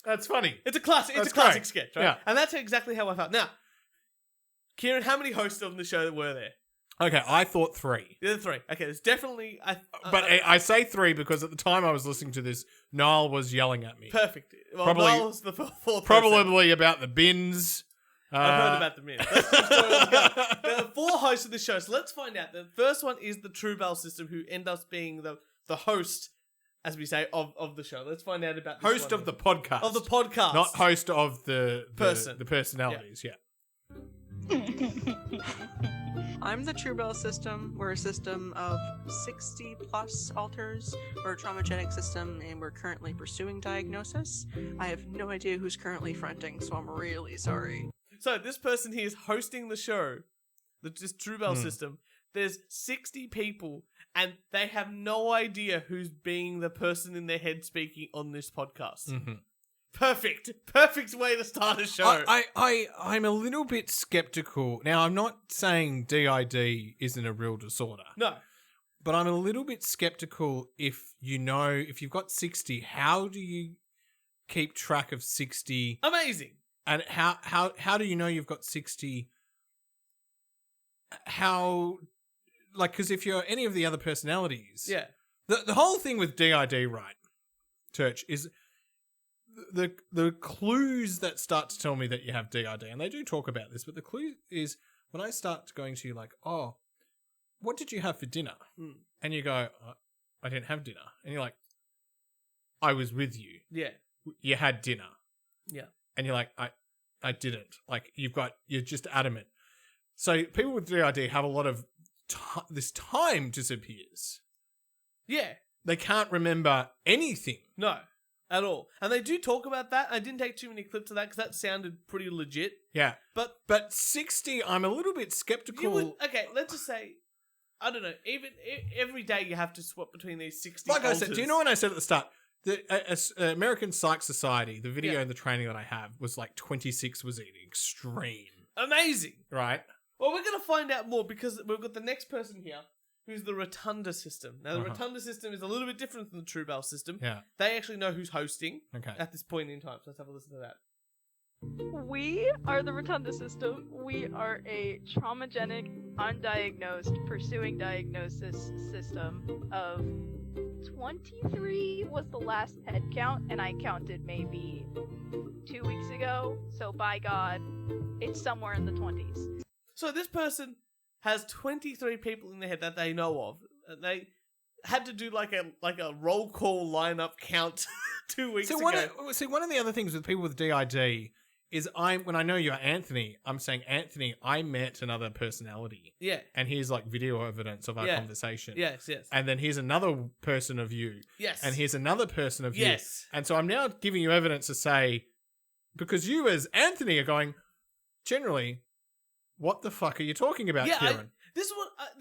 That's funny. It's a classic. It's That's a classic great. sketch, right? Yeah. And that's exactly how I felt. Now, Kieran, how many hosts on the show were there? Okay, I thought 3. The other 3. Okay, there's definitely. But I say 3 because at the time I was listening to this, Niall was yelling at me. Perfect. Well, Probably- Niall was the fourth person. Probably about the bins. I've heard about the myth. That's the story of the guy. There are 4 hosts of the show, so let's find out. The first one is the True Bell system, who end up being the host, as we say, of the show. Let's find out about this Host one of the podcast. of the podcast. Not host of the Person. The personalities, yeah. I'm the True Bell system. We're a system of 60 plus alters. We're a traumagenic system and we're currently pursuing diagnosis. I have no idea who's currently fronting, so I'm really sorry. So this person here is hosting the show, this True Bell system. There's 60 people, and they have no idea who's being the person in their head speaking on this podcast. Mm-hmm. Perfect way to start a show. I'm a little bit skeptical. Now, I'm not saying DID isn't a real disorder. No. But I'm a little bit skeptical if you've got 60, how do you keep track of 60? Amazing. And how do you know you've got 60? How, like, because if you're any of the other personalities, Yeah. the whole thing with DID, right, Turch, is the clues that start to tell me that you have DID, and they do talk about this, but the clue is when I start going to you like, oh, what did you have for dinner? And you go, I didn't have dinner. And you're like, I was with you. Yeah. You had dinner. Yeah. And you're like, I didn't. Like, you're just adamant. So people with DID have a lot of this time disappears. Yeah. They can't remember anything. No. At all. And they do talk about that. I didn't take too many clips of that because that sounded pretty legit. Yeah. But 60, I'm a little bit skeptical. Okay, let's just say, I don't know, even every day you have to swap between these 60 Like I said, alters. do you know when I said at the start, the American Psych Society, the video and the training that I have was like 26 was an extreme. Amazing. Right? Well, we're going to find out more because we've got the next person here who's the Rotunda system. Now, the Rotunda system is a little bit different from the True Bell system. Yeah. They actually know who's hosting Okay. at this point in time. So let's have a listen to that. We are the Rotunda system. We are a traumagenic, undiagnosed, pursuing diagnosis system of 23 was the last head count, and I counted maybe 2 weeks ago. So by God, it's somewhere in the 20s. So this person has 23 people in their head that they know of. And they had to do like a roll call lineup count 2 weeks ago. One of the other things with people with DID is when I know you're Anthony, I'm saying, Anthony, I met another personality. Yeah. And here's like video evidence of our conversation. Yes. And then here's another person of you. Yes. And here's another person of you. Yes. And so I'm now giving you evidence to say, because you as Anthony are going, generally, what the fuck are you talking about, Kieran? This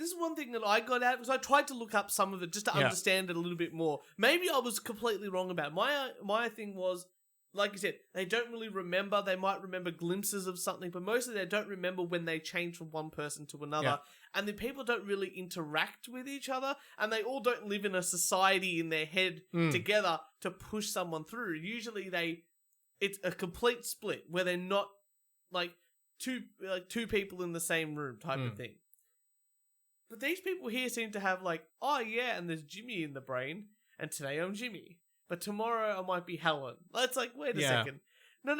is one thing that I got out, because I tried to look up some of it just to understand it a little bit more. Maybe I was completely wrong about it. My thing was, like you said, they don't really remember. They might remember glimpses of something, but mostly they don't remember when they change from one person to another. Yeah. And then people don't really interact with each other, and they all don't live in a society in their head together to push someone through. Usually it's a complete split where they're not like two people in the same room type of thing. But these people here seem to have like, oh yeah, and there's Jimmy in the brain, and today I'm Jimmy. but tomorrow I might be Helen. It's like, wait a second. No.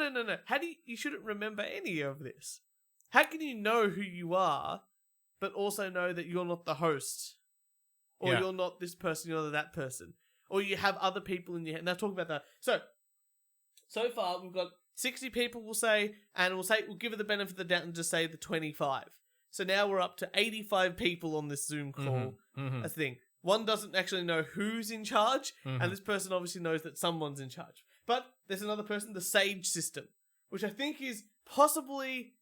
How do you shouldn't remember any of this. How can you know who you are, but also know that you're not the host? Or you're not this person, you're not that person. Or you have other people in your head. Now talk about that. So far we've got 60 people we'll say, and we'll give it the benefit of the doubt and just say the 25. So now we're up to 85 people on this Zoom call. A thing. One doesn't actually know who's in charge, and this person obviously knows that someone's in charge. But there's another person, the Sage system, which I think is possibly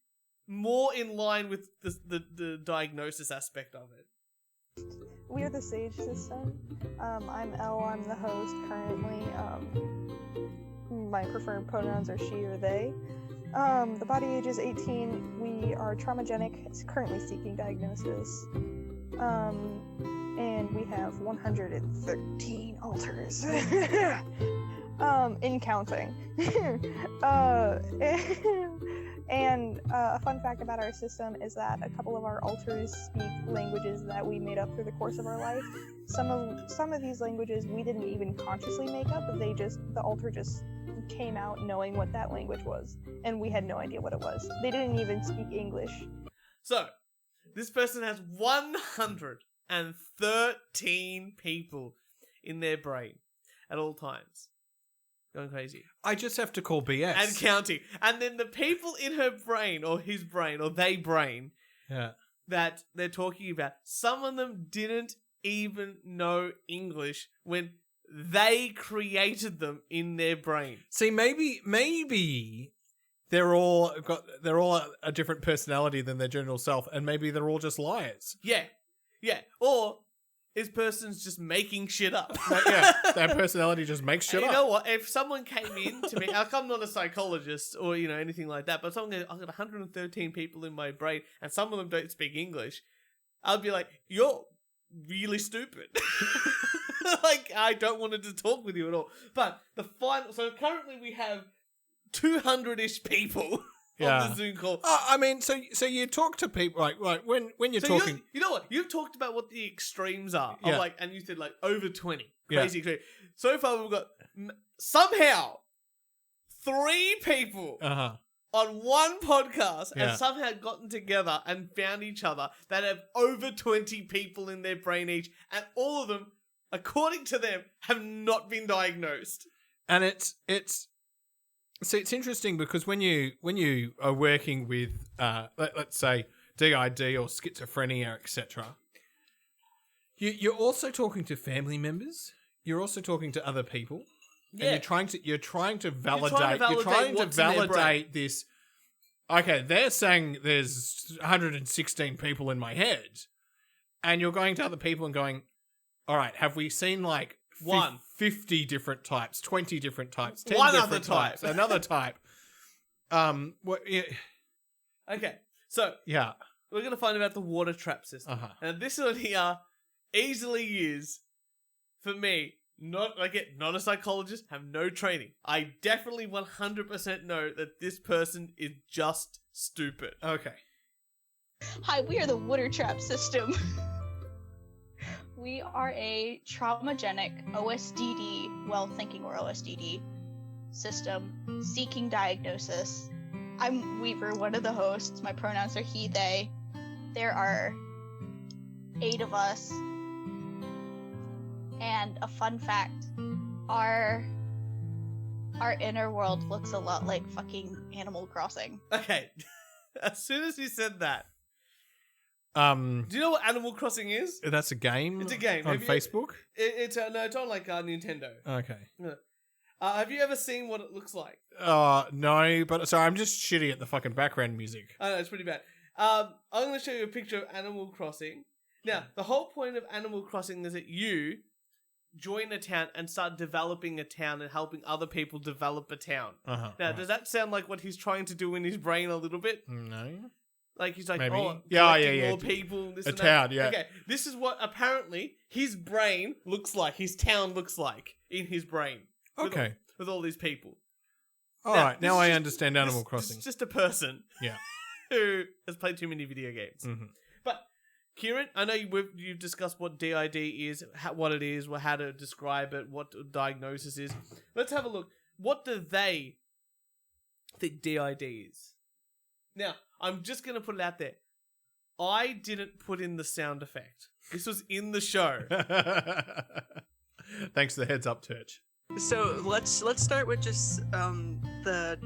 more in line with the diagnosis aspect of it. We are the Sage system. I'm Elle, I'm the host currently. My preferred pronouns are she or they. The body age is 18. We are traumagenic, it's currently seeking diagnosis. And we have 113 alters. In counting. And a fun fact about our system is that a couple of our alters speak languages that we made up through the course of our life. Some of these languages we didn't even consciously make up, but the alter just came out knowing what that language was, and we had no idea what it was. They didn't even speak English. So, this person has 113 people in their brain at all times. Going crazy. I just have to call BS. And counting. And then the people in her brain, or his brain, or they brain, that they're talking about, some of them didn't even know English when they created them in their brain. See, maybe they're all a different personality than their general self, and maybe they're all just liars. Yeah. Or this person's just making shit up. Their personality just makes shit up. You know what? If someone came in to me, like, I'm not a psychologist or anything like that, but someone goes, I've got 113 people in my brain, and some of them don't speak English, I'll be like, you're really stupid. Like, I don't want to talk with you at all. But so currently we have 200-ish people on the Zoom call. I mean, so you talk to people like when you're talking. You know what? You've talked about what the extremes are. Yeah. Of and you said over 20. Crazy extreme. So far we've got somehow 3 people on one podcast and somehow gotten together and found each other that have over 20 people in their brain each, and all of them, according to them, have not been diagnosed. And it's interesting because when you are working with let's say DID or schizophrenia, etc., you're also talking to family members. You're also talking to other people. Yeah. And you're trying to validate this. Okay, they're saying there's 116 people in my head, and you're going to other people and going, all right, have we seen 50 different types, 20 different types, 10 One different other type. types, another type? Okay, so we're going to find about the water trap system. And this one here easily is, for me, not a psychologist, have no training. I definitely 100% know that this person is just stupid. Okay. Hi, we are the water trap system. We are a traumagenic OSDD, well-thinking or OSDD system, seeking diagnosis. I'm Weaver, one of the hosts. My pronouns are he, they. There are 8 of us. And a fun fact, our inner world looks a lot like fucking Animal Crossing. Okay. As soon as you said that, do you know what Animal Crossing is? That's a game. It's a game on Facebook. It's on Nintendo. Okay. Have you ever seen what it looks like? No, but sorry, I'm just shitty at the fucking background music. I know, it's pretty bad. I'm going to show you a picture of Animal Crossing. Now, the whole point of Animal Crossing is that you join a town and start developing a town and helping other people develop a town. Now, does that sound like what he's trying to do in his brain a little bit? No. Like, he's like, Maybe. more people, this a and town, that. yeah. Okay, this is what apparently his brain looks like, his town looks like in his brain. Okay. With all these people. All right, now I understand Animal Crossing. It's just a person who has played too many video games. Mm-hmm. But Kieran, I know you've discussed what DID is, what it is, how to describe it, what diagnosis is. Let's have a look. What do they think DID is? Now, I'm just going to put it out there. I didn't put in the sound effect. This was in the show. Thanks for the heads up, Turch. So let's start with just the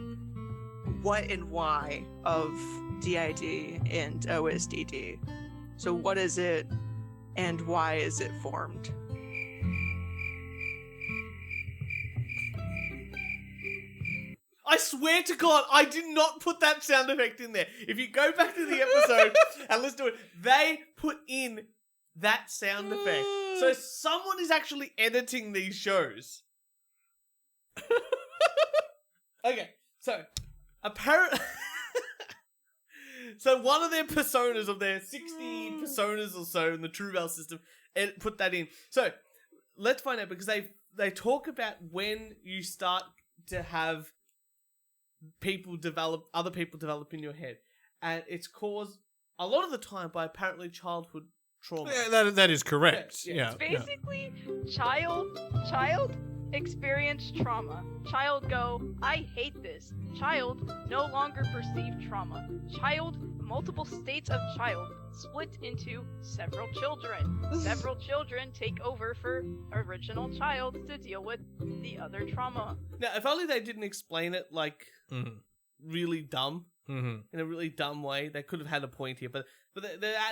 what and why of DID and OSDD. So what is it and why is it formed? I swear to God, I did not put that sound effect in there. If you go back to the episode and listen to it, they put in that sound effect. So someone is actually editing these shows. Okay, so apparently... So one of their personas, of their 60 personas or so in the Truevel system, put that in. So let's find out, because they talk about when you start to have other people develop in your head, and it's caused a lot of the time by apparently childhood trauma. Yeah, that is correct. Yeah, Yeah, It's basically child experience trauma. Child go, I hate this. Child no longer perceive trauma. Child, multiple states of child split into several children. Several children take over for original child to deal with the other trauma. Now, if only they didn't explain it like really dumb, in a really dumb way. They could have had a point here, but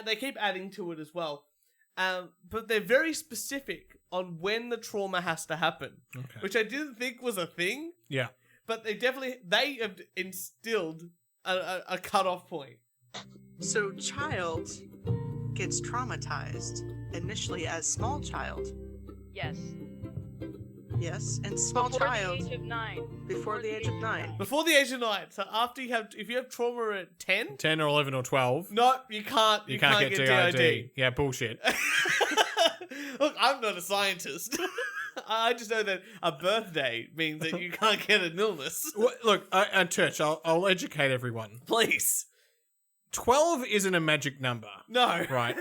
they keep adding to it as well. But they're very specific on when the trauma has to happen, which I didn't think was a thing. Yeah. But they have instilled a cutoff point. So child gets traumatized initially as small child. Yes. Yes, and small Before child the age of 9. before the age of 9. Before the age of 9. So after if you have trauma at 10, 10 or 11 or 12. no, you can't. You can't get DID. Yeah, bullshit. Look, I'm not a scientist. I just know that a birthday means that you can't get an illness. Well, look, Turch, I'll educate everyone. Please. 12 isn't a magic number. No. Right.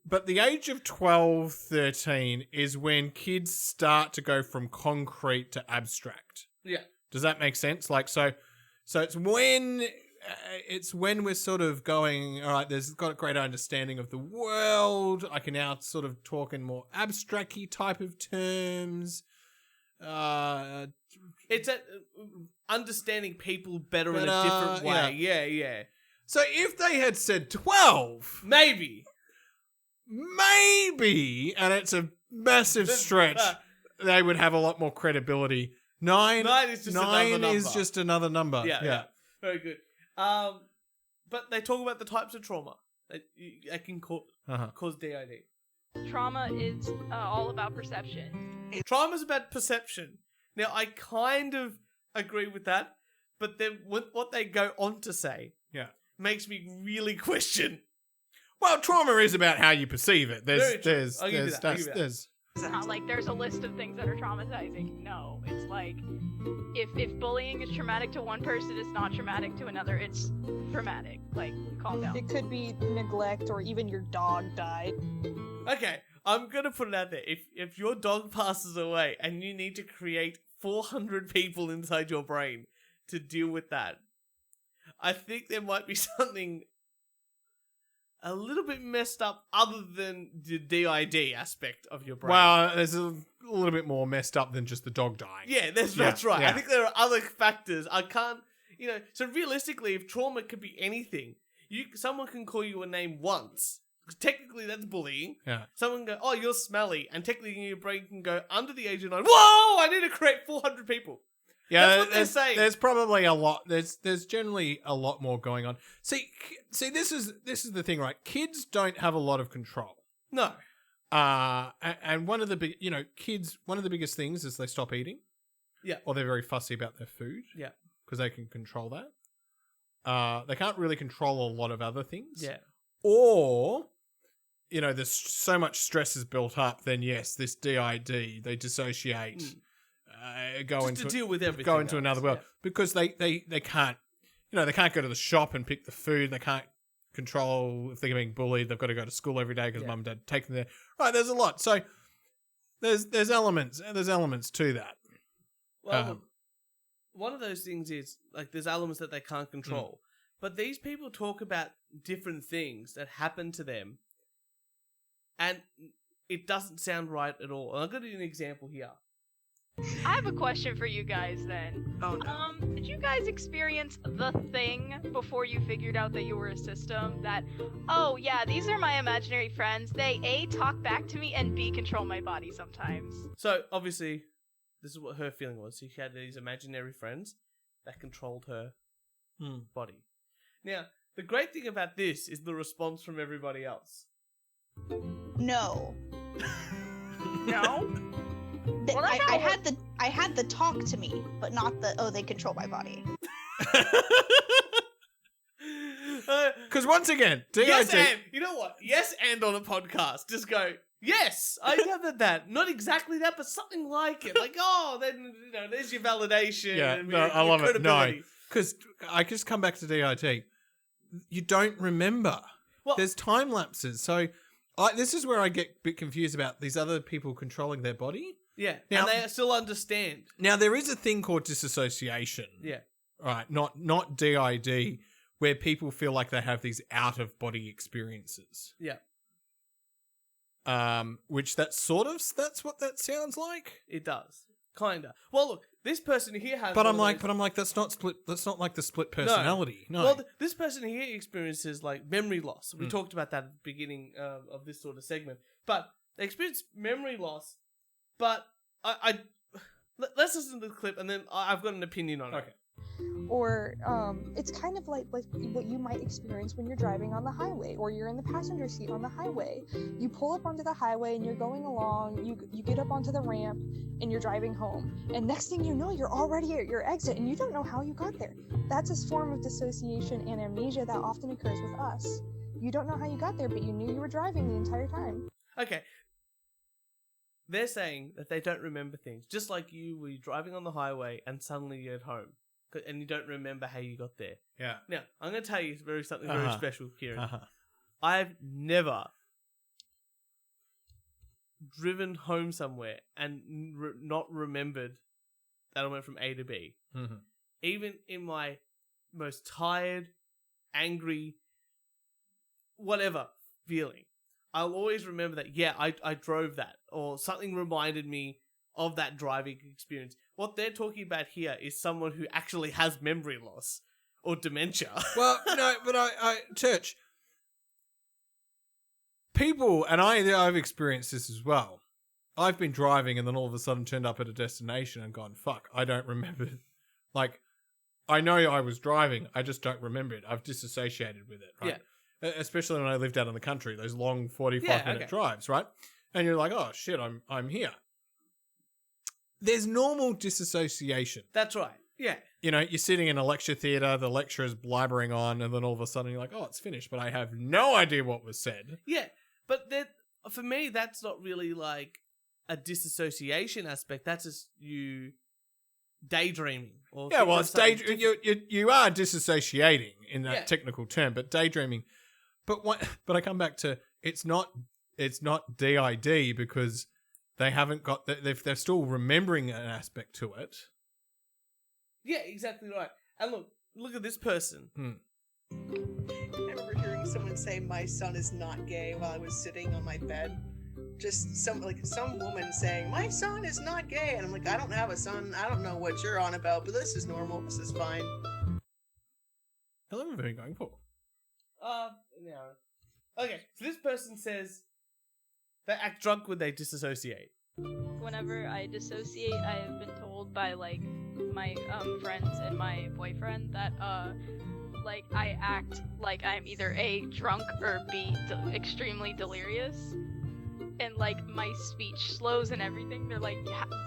But the age of 12, 13 is when kids start to go from concrete to abstract. Yeah. Does that make sense? Like, so it's when we're sort of going, all right, there's got a greater understanding of the world. I can now sort of talk in more abstract-y type of terms. It's understanding people better in a different way. Yeah. So if they had said 12, Maybe, and it's a massive stretch, they would have a lot more credibility. 9 is just another number. Yeah. Very good. But they talk about the types of trauma that can cause DID. Trauma is all about perception. Trauma's about perception. Now, I kind of agree with that, but then what they go on to say makes me really question. Well, trauma is about how you perceive it. I'll give you that. It's not like there's a list of things that are traumatizing. No, it's like if bullying is traumatic to one person, it's not traumatic to another. It's traumatic. Like, calm down. It could be neglect or even your dog died. Okay, I'm gonna put it out there. If your dog passes away and you need to create 400 people inside your brain to deal with that, I think there might be something a little bit messed up other than the DID aspect of your brain. Well, there's a little bit more messed up than just the dog dying. Yeah, that's right. I think there are other factors. I can't, so realistically, if trauma could be anything, someone can call you a name once. Technically, that's bullying. Yeah. Someone can go, oh, you're smelly. And technically, your brain can go, under the age of 9, whoa, I need to create 400 people. Yeah, that's what they're saying. There's probably a lot. There's generally a lot more going on. See, this is the thing, right? Kids don't have a lot of control. No. And one of the big, one of the biggest things is they stop eating. Yeah. Or they're very fussy about their food. Yeah. Because they can control that. They can't really control a lot of other things. Yeah. Or, there's so much stress is built up. Then yes, this DID, they dissociate. Go into another world because they can't they can't go to the shop and pick the food, they can't control. If they're being bullied, they've got to go to school every day because mum and dad take them there. Right, there's a lot. So there's elements to that. Well, one of those things is like there's elements that they can't control, but these people talk about different things that happen to them, and it doesn't sound right at all. And I've got an example here. I have a question for you guys then. Oh no. Did you guys experience the thing before you figured out that you were a system? That, oh yeah, these are my imaginary friends. They A, talk back to me, and B, control my body sometimes. So obviously, this is what her feeling was. She had these imaginary friends that controlled her body. Now, the great thing about this is the response from everybody else. No. No? Well, I had the talk to me, but not the they control my body. Because once again, DIT. Yes, and you know what? Yes, and on a podcast, just go. Yes, I gathered that. Not exactly that, but something like it. Like, oh, then there's your validation. Yeah, and no, your I love it. No, credibility. because I just come back to DIT. You don't remember. Well, There's time lapses. So this is where I get a bit confused about these other people controlling their body. yeah, Now- and they still understand. Now, there is a thing called disassociation. Yeah, Right, not DID, where people feel like they have these out-of-body experiences. yeah, Which that's what that sounds like. it does. Kinda. Well, look, this person here has. But one I'm of like, those- that's not split. That's not like the split personality. No. Well, this person here experiences like memory loss. We talked about that at the beginning of this sort of segment. But they experience memory loss. But let's listen to the clip, and then I've got an opinion on it. Okay. Or it's kind of like what you might experience when you're driving on the highway, or you're in the passenger seat on the highway. You pull up onto the highway and you're going along, you get up onto the ramp and you're driving home, and next thing you know, you're already at your exit and you don't know how you got there. That's a form of dissociation and amnesia that often occurs with us. You don't know how you got there, but you knew you were driving the entire time. Okay. They're saying that they don't remember things, just like you were driving on the highway and suddenly you're at home. And you don't remember how you got there. Yeah. Now, I'm going to tell you something very Uh-huh. special, Kieran. Uh-huh. I've never driven home somewhere and not remembered that I went from A to B. Mm-hmm. Even in my most tired, angry, whatever feeling, I'll always remember that, yeah, I drove that, or something reminded me of that driving experience. What they're talking about here is someone who actually has memory loss or dementia. Well, no, but Turch, people, and I've experienced this as well. I've been driving and then all of a sudden turned up at a destination and gone, fuck, I don't remember. Like, I know I was driving, I just don't remember it. I've disassociated with it, right? Yeah. Especially when I lived out in the country, those long 45-minute drives, right? And you're like, oh shit, I'm here. There's normal disassociation. That's right. Yeah. You know, you're sitting in a lecture theatre, the lecturer's blabbering on, and then all of a sudden you're like, oh, it's finished, but I have no idea what was said. Yeah, but for me, that's not really like a disassociation aspect. That's just you daydreaming. Or Yeah, well, it's you are disassociating in that technical term, but daydreaming. But I come back to it's not DID because they haven't got they're still remembering an aspect to it. Yeah, exactly right. And look at this person. I remember hearing someone say, "My son is not gay," while I was sitting on my bed. Just some woman saying, "My son is not gay," and I'm like, "I don't have a son. I don't know what you're on about, but this is normal. This is fine." How long have we been going for? No. Okay, so this person says they act drunk when they disassociate. Whenever I dissociate, I have been told by like my friends and my boyfriend that like I act like I'm either A, drunk, or B, extremely delirious, and like my speech slows and everything. They're like,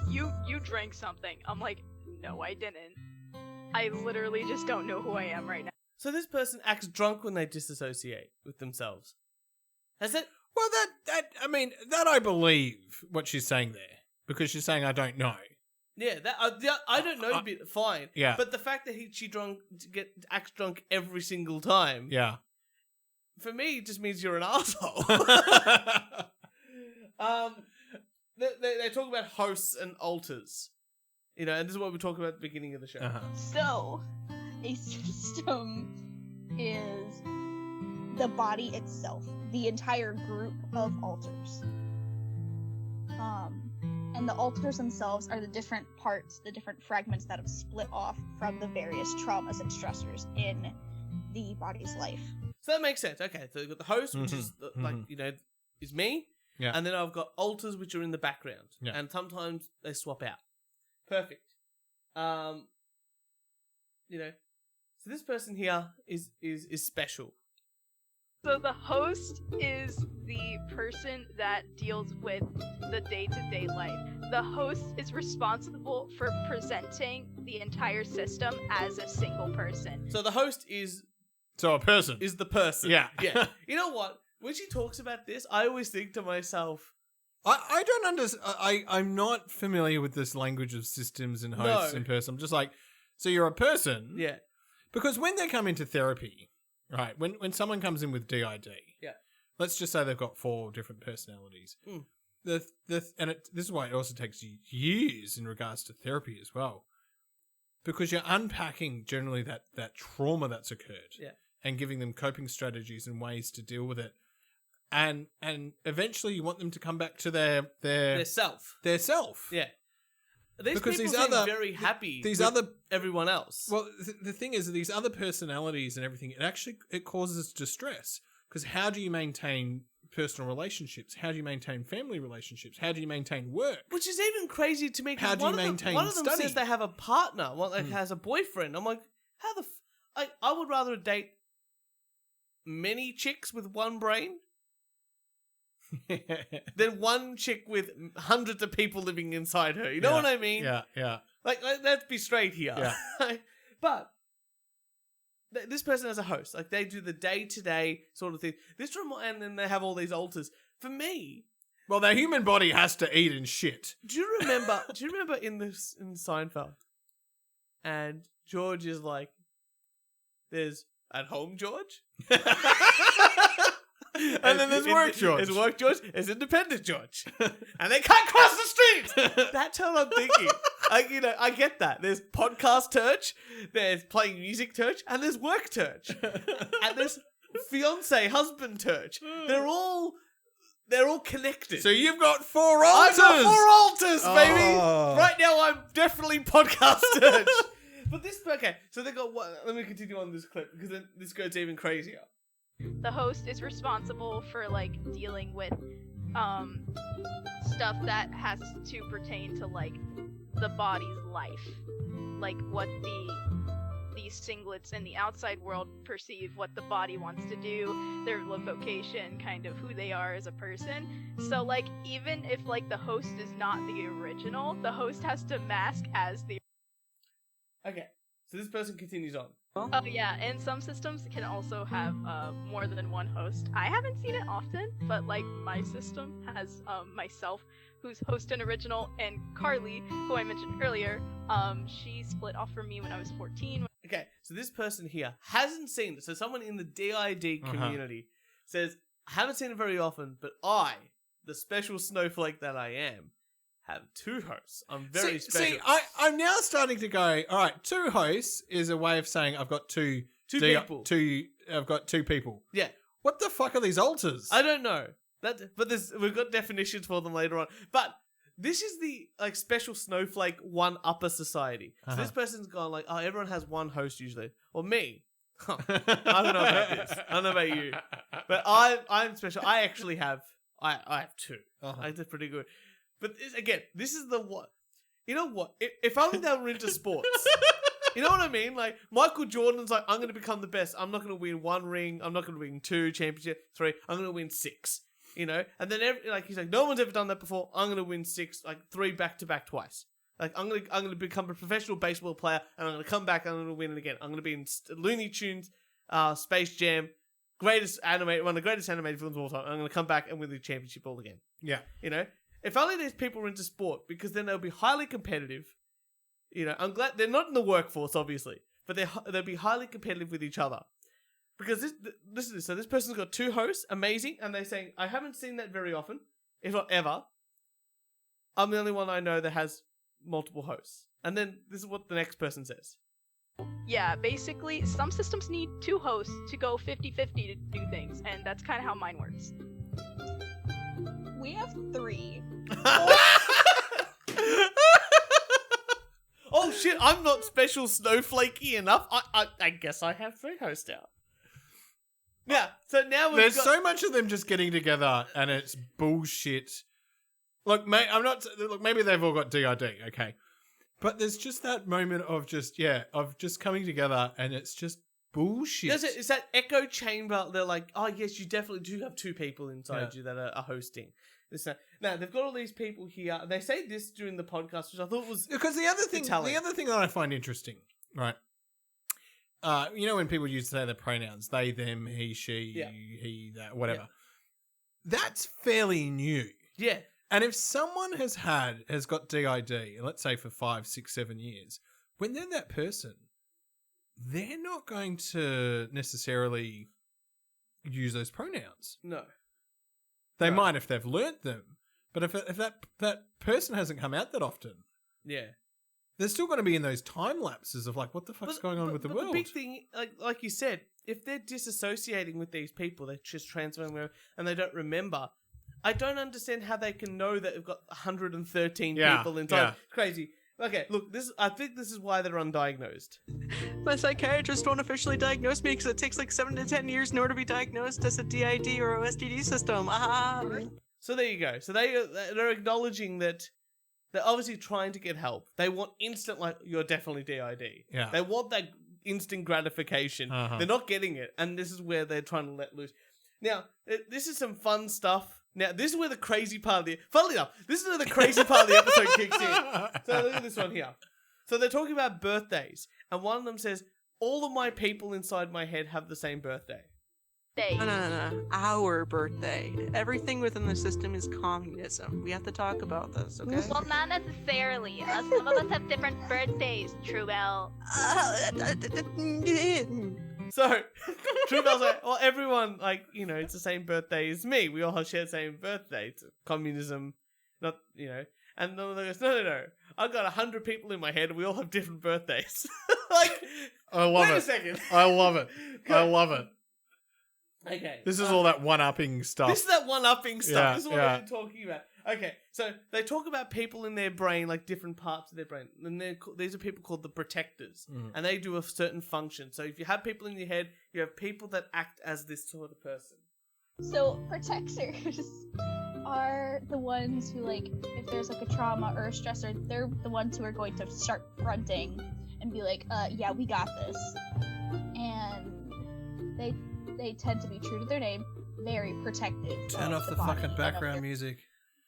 you drank something. I'm like, no, I didn't. I literally just don't know who I am right now. So this person acts drunk when they disassociate with themselves. Has it? Well, that I believe what she's saying there because she's saying I don't know. Yeah, I don't know a bit fine. Yeah, but the fact that she acts drunk every single time. Yeah, for me, it just means you're an asshole. They talk about hosts and alters. You know, and this is what we talked about at the beginning of the show. Uh-huh. So, a system is the body itself, the entire group of alters. And the alters themselves are the different parts, the different fragments that have split off from the various traumas and stressors in the body's life. So that makes sense. Okay, so you've got the host, which is like, you know, is me. Yeah. And then I've got alters, which are in the background. Yeah. And sometimes they swap out. Perfect. You know, so this person here is special. So the host is the person that deals with the day-to-day life. The host is responsible for presenting the entire system as a single person. So the host is So a person. the person. Yeah. Yeah. You know what? When she talks about this, I always think to myself, I don't understand. I'm not familiar with this language of systems and hosts No. and person. I'm just like, so you're a person? yeah, Because when they come into therapy, right, when someone comes in with DID, Yeah. let's just say they've got 4 different personalities. Mm. This is why it also takes you years in regards to therapy as well. Because you're unpacking generally that trauma that's occurred. Yeah. And giving them coping strategies and ways to deal with it. And eventually you want them to come back to their self. Their self. Yeah. These Because people these seem other- very happy these with other- everyone else. Well, the thing is that these other personalities and everything, it causes distress. Because how do you maintain personal relationships? How do you maintain family relationships? How do you maintain work? Which is even crazy to me. 'Cause How do you maintain one of them study? says they have a partner, one like has a boyfriend. I'm like, how the? I would rather date many chicks with one brain than one chick with hundreds of people living inside her. You know what I mean? Yeah. Like, let's be straight here. Yeah. But this person has a host. Like, they do the day-to-day sort of thing. And then they have all these alters. For me, Well, the human body has to eat and shit. do you remember in Seinfeld? And George is like, there's at home George. And then there's work George. There's work George. There's independent George. And they can't cross the street. That's how I'm thinking. I get that. There's podcast Turch, there's playing music Turch, and there's work Turch. And there's fiance, husband Turch. They're all connected. So you've got 4 alters. I've got 4 alters, baby. Oh. Right now, I'm definitely podcast Turch. But this, okay, so they got what? Let me continue on this clip because then this goes even crazier. The host is responsible for like dealing with stuff that has to pertain to like the body's life, like what these singlets in the outside world perceive, what the body wants to do, their vocation, kind of who they are as a person. So like even if like the host is not the original, the host has to mask as the. Okay, so this person continues on. Oh yeah, and some systems can also have more than one host. I haven't seen it often, but like my system has myself, who's host and original, and Carly, who I mentioned earlier. She split off from me when I was 14. Okay, so this person here hasn't seen it. So someone in the DID community says, I haven't seen it very often, but I, the special snowflake that I am, have 2 hosts. I'm very special. See, I'm now starting to go, all right, 2 hosts is a way of saying I've got two people. I've got 2 people. Yeah. What the fuck are these alters? I don't know. But we've got definitions for them later on. But this is the like special snowflake one upper society. So this person's gone like, oh, everyone has one host usually. Or me. Huh. I don't know about this. I don't know about you. But I'm special. I actually have I have 2. I did pretty good. But this is the what. You know what? If only they were into sports. You know what I mean? Like, Michael Jordan's like, I'm going to become the best. I'm not going to win 1 ring. I'm not going to win 2 championships, 3. I'm going to win 6. You know? And then, he's like, no one's ever done that before. I'm going to win 6, like 3 back-to-back twice. Like, I'm going to become a professional baseball player, and I'm going to come back and I'm going to win it again. I'm going to be in Looney Tunes, Space Jam, one of the greatest animated films of all time. I'm going to come back and win the championship all again. Yeah. You know? If only these people were into sport, because then they'll be highly competitive. You know, I'm glad they're not in the workforce, obviously, but they'll be highly competitive with each other. Because listen to this. So this person's got 2 hosts, amazing, and they're saying, I haven't seen that very often, if not ever. I'm the only one I know that has multiple hosts. And then this is what the next person says. Yeah, basically, some systems need 2 hosts to go 50-50 to do things, and that's kind of how mine works. We have 3. Oh shit, I'm not special snowflakey enough. I guess I have 3 hosts now. Yeah, so now There's so much of them just getting together and it's bullshit. Look, I'm not. Look, maybe they've all got DID, okay, but there's just that moment of just coming together and it's just bullshit. It's that echo chamber. They're like, oh yes, you definitely do have 2 people inside you that are hosting. Now they've got all these people here. They say this during the podcast, which I thought was because the other thing that I find interesting, right? You know when people used to say their pronouns, they, them, he, she, he, that, whatever. Yeah. That's fairly new. Yeah. And if someone has got DID, let's say for 5, 6, 7 years, when they're that person, they're not going to necessarily use those pronouns. No. They might if they've learnt them, but if that person hasn't come out that often, they're still going to be in those time lapses of like, what the fuck's going on with the world? The big thing, like you said, if they're disassociating with these people, they're just transferring them and they don't remember. I don't understand how they can know that they've got 113 people inside. Yeah. Crazy. Okay, look, I think this is why they're undiagnosed. My psychiatrist won't officially diagnose me because it takes like 7 to 10 years in order to be diagnosed as a DID or OSDD system. So there you go. So they're acknowledging that they're obviously trying to get help. They want instant, like, you're definitely DID. Yeah. They want that instant gratification. They're not getting it, and this is where they're trying to let loose. Now, this is some fun stuff. Now, this is where the crazy part of the... Funnily enough, this is where the crazy part of the episode kicks in. So look at this one here. So they're talking about birthdays, and one of them says, all of my people inside my head have the same birthday. No. Our birthday. Everything within the system is communism. We have to talk about this, okay? Well, not necessarily. Some of us have different birthdays, Truebell. So, Truebell's like, well, everyone, like, you know, it's the same birthday as me. We all share the same birthday. It's communism, not, you know. And then they goes, no. I've got 100 people in my head and we all have different birthdays. Like, I love wait it. a second. I love it. I love it. Okay. This is all that one-upping stuff. This is that one-upping stuff. Yeah, this is what we're talking about. Okay, so they talk about people in their brain, like different parts of their brain. And these are people called the protectors. And they do a certain function. So if you have people in your head, you have people that act as this sort of person. So protectors are the ones who, like, if there's like a trauma or a stressor, they're the ones who are going to start fronting and be like, yeah, we got this. And they tend to be true to their name, very protective. Turn off the fucking background music.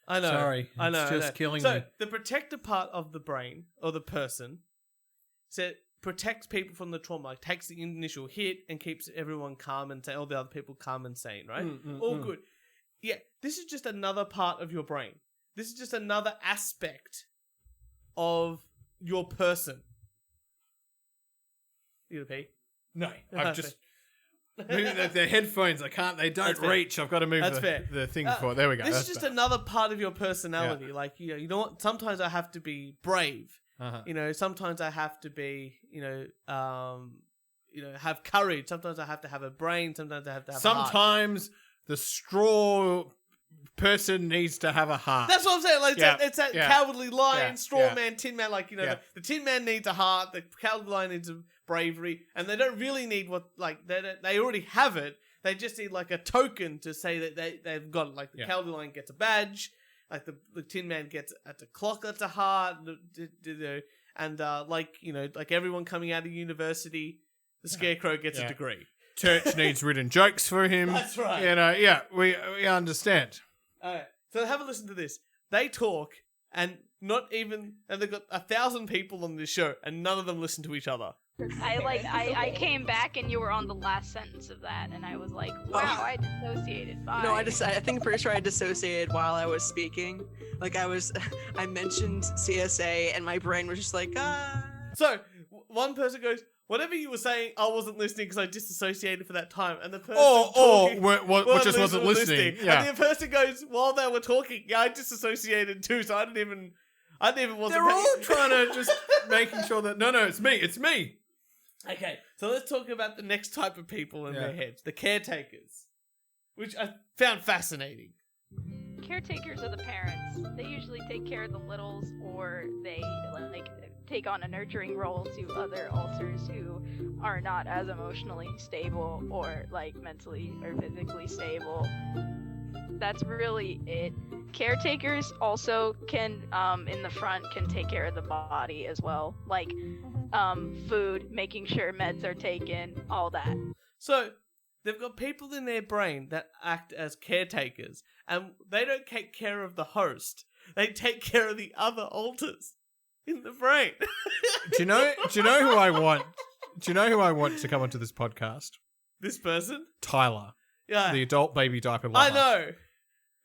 I know. Sorry. I know. It's just killing me. So the protector part of the brain, or the person, protects people from the trauma, like takes the initial hit and keeps everyone calm and all the other people calm and sane, right? All good. Yeah, this is just another part of your brain. This is just another aspect of your person. You gonna pee? No, I've just... the headphones, they don't reach. I've got to move the thing for it. There we go. This is just another part of your personality. Yeah. Like, you know what? Sometimes I have to be brave. You know, sometimes I have to be, have courage. Sometimes I have to have a brain. Sometimes I have to have a heart. Sometimes the straw person needs to have a heart. That's what I'm saying. Like, it's that cowardly lion, straw man, tin man. Like, the tin man needs a heart. The cowardly lion needs a bravery, and they don't really need they already have it. They just need like a token to say that they've got it. Like the cowardly lion gets a badge, like the tin man gets at the clock that's a heart, and like everyone coming out of university, the scarecrow gets a degree. Turch needs written jokes for him. That's right. We understand. Alright, so have a listen to this. They talk, and they've got 1,000 people on this show, and none of them listen to each other. I came back and you were on the last sentence of that, and I was like, wow, I dissociated. Bye. No, I think pretty sure I dissociated while I was speaking. Like I mentioned CSA, and my brain was just like, ah. So one person goes, whatever you were saying, I wasn't listening because I disassociated for that time. And the person just wasn't listening. Yeah. And the person goes, while they were talking, yeah, I disassociated too, so I didn't even wasn't They're all trying to just making sure that, no, it's me. Okay, so let's talk about the next type of people in their heads, the caretakers, which I found fascinating. Caretakers are the parents. They usually take care of the littles, or they like take on a nurturing role to other alters who are not as emotionally stable or like mentally or physically stable. That's really it. Caretakers also can, in the front, can take care of the body as well, like food, making sure meds are taken, all that. So they've got people in their brain that act as caretakers, and they don't take care of the host. They take care of the other alters in the brain. Do you know who I want? Do you know who I want to come onto this podcast? This person? Tyler. Yeah. The adult baby diaper lover. I know.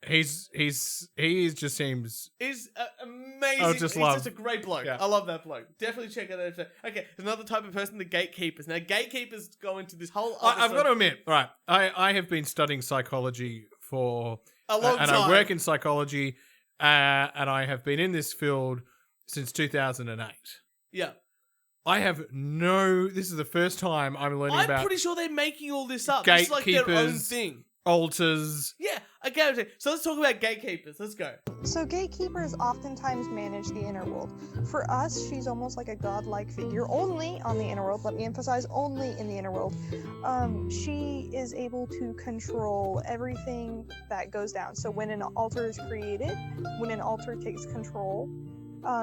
He just seems. He's amazing. I He's just a great bloke. Yeah. I love that bloke. Definitely check out that episode. Okay, another type of person, the gatekeepers. Now, gatekeepers go into this whole. I've got to admit, right? I have been studying psychology for a long time, and I work in psychology, and I have been in this field since 2008. Yeah. I have this is the first time I'm learning about. I'm pretty sure they're making all this up. Gatekeepers, it's like their own thing. Alters. Yeah, okay. So let's talk about gatekeepers. Let's go. So gatekeepers oftentimes manage the inner world. For us, she's almost like a godlike figure, only on the inner world. Let me emphasize, only in the inner world. She is able to control everything that goes down. So when an altar is created, when an altar takes control,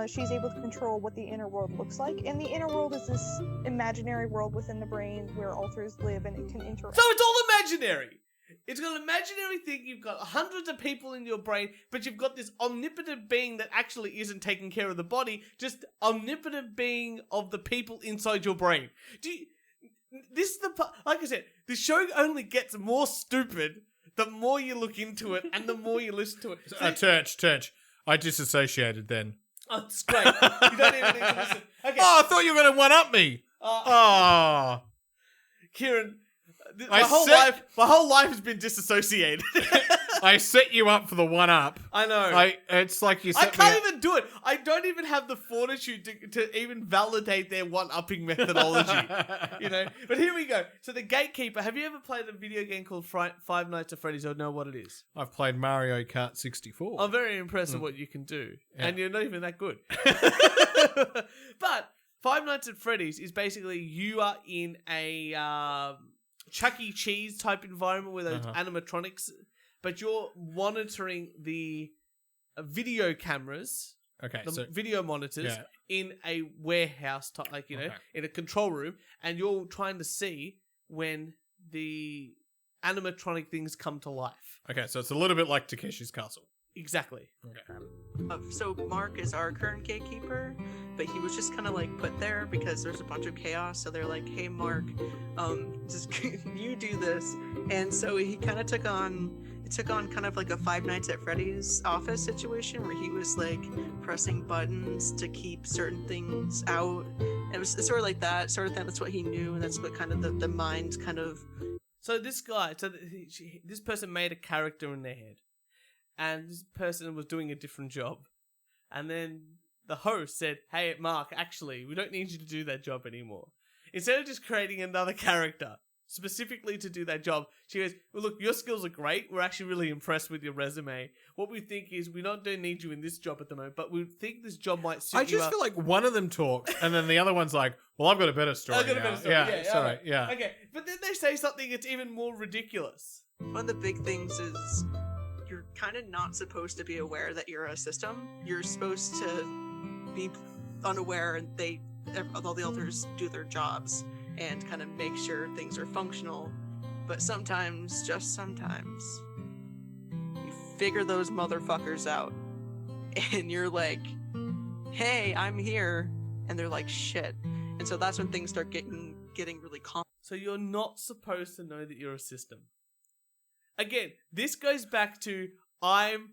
she's able to control what the inner world looks like. And the inner world is this imaginary world within the brain where altars live and it can interact. So it's all imaginary. It's got an imaginary thing. You've got hundreds of people in your brain, but you've got this omnipotent being that actually isn't taking care of the body, just omnipotent being of the people inside your brain. This is the part, like I said, the show only gets more stupid the more you look into it and the more you listen to it. So, Turch. I disassociated then. Oh, it's great. You don't even need to listen. Okay. Oh, I thought you were going to one-up me. Kieran, my whole life has been disassociated. I set you up for the one-up. I know. It's like you I can't even do it. I don't even have the fortitude to even validate their one-upping methodology. But here we go. So the gatekeeper. Have you ever played a video game called Five Nights at Freddy's or know what it is? I've played Mario Kart 64. I'm very impressed with what you can do. Yeah. And you're not even that good. But Five Nights at Freddy's is basically you are in a Chuck E. Cheese type environment with those animatronics, but you're monitoring the video cameras, video monitors in a warehouse, in a control room, and you're trying to see when the animatronic things come to life. Okay, so it's a little bit like Takeshi's Castle. Exactly. Okay. So Mark is our current gatekeeper, but he was just kind of like put there because there's a bunch of chaos. So they're like, "Hey, Mark, just you do this." And so he kind of took on kind of like a Five Nights at Freddy's office situation where he was like pressing buttons to keep certain things out. And it was sort of like that sort of thing. That's what he knew, and that's what kind of the mind kind of. So this person made a character in their head. And this person was doing a different job. And then the host said, "Hey, Mark, actually, we don't need you to do that job anymore." Instead of just creating another character specifically to do that job, she goes, "Well, look, your skills are great. We're actually really impressed with your resume. What we think is we don't need you in this job at the moment, but we think this job might suit you." I just feel like one of them talks, and then the other one's like, "Well, I've got a better story." I've got a better story. Yeah, sorry. Yeah. Okay, but then they say something that's even more ridiculous. One of the big things is you're kind of not supposed to be aware that you're a system. You're supposed to be unaware, and all the alters do their jobs and kind of make sure things are functional. But sometimes, just sometimes, you figure those motherfuckers out, and you're like, "Hey, I'm here," and they're like, "Shit." And so that's when things start getting really complicated. So you're not supposed to know that you're a system. Again, this goes back to I'm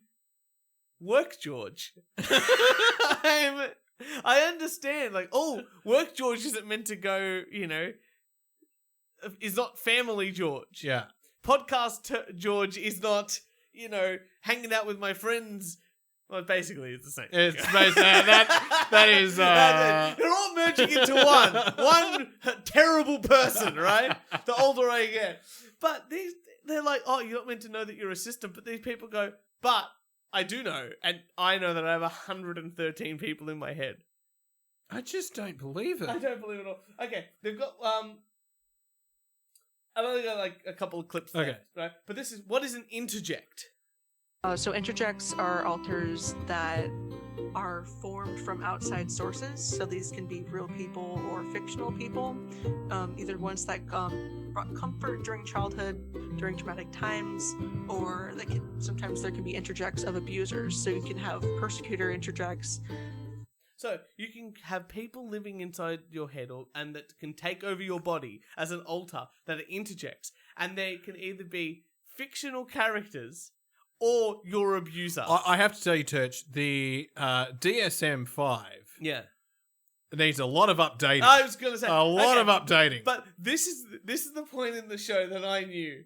work George. I'm I understand. Like, work George isn't meant to go, is not family George. Yeah. Podcast George is not, hanging out with my friends. Well, basically, it's the same. It's basically that is. They're all merging into one terrible person, right? The older I get, but they're like, oh, you're not meant to know that you're a system. But these people go, but I do know, and I know that I have 113 people in my head. I just don't believe it. I don't believe it all. Okay, they've got I've only got like a couple of clips there, right? But what is an interject? So interjects are alters that are formed from outside sources. So these can be real people or fictional people, either ones that brought comfort during childhood, during traumatic times, or sometimes there can be interjects of abusers. So you can have persecutor interjects. So you can have people living inside your head and that can take over your body as an alter that are interjects. And they can either be fictional characters or your abuser. I have to tell you, Turch, the DSM-5 needs a lot of updating. I was going to say a lot of updating. But this is the point in the show that I knew.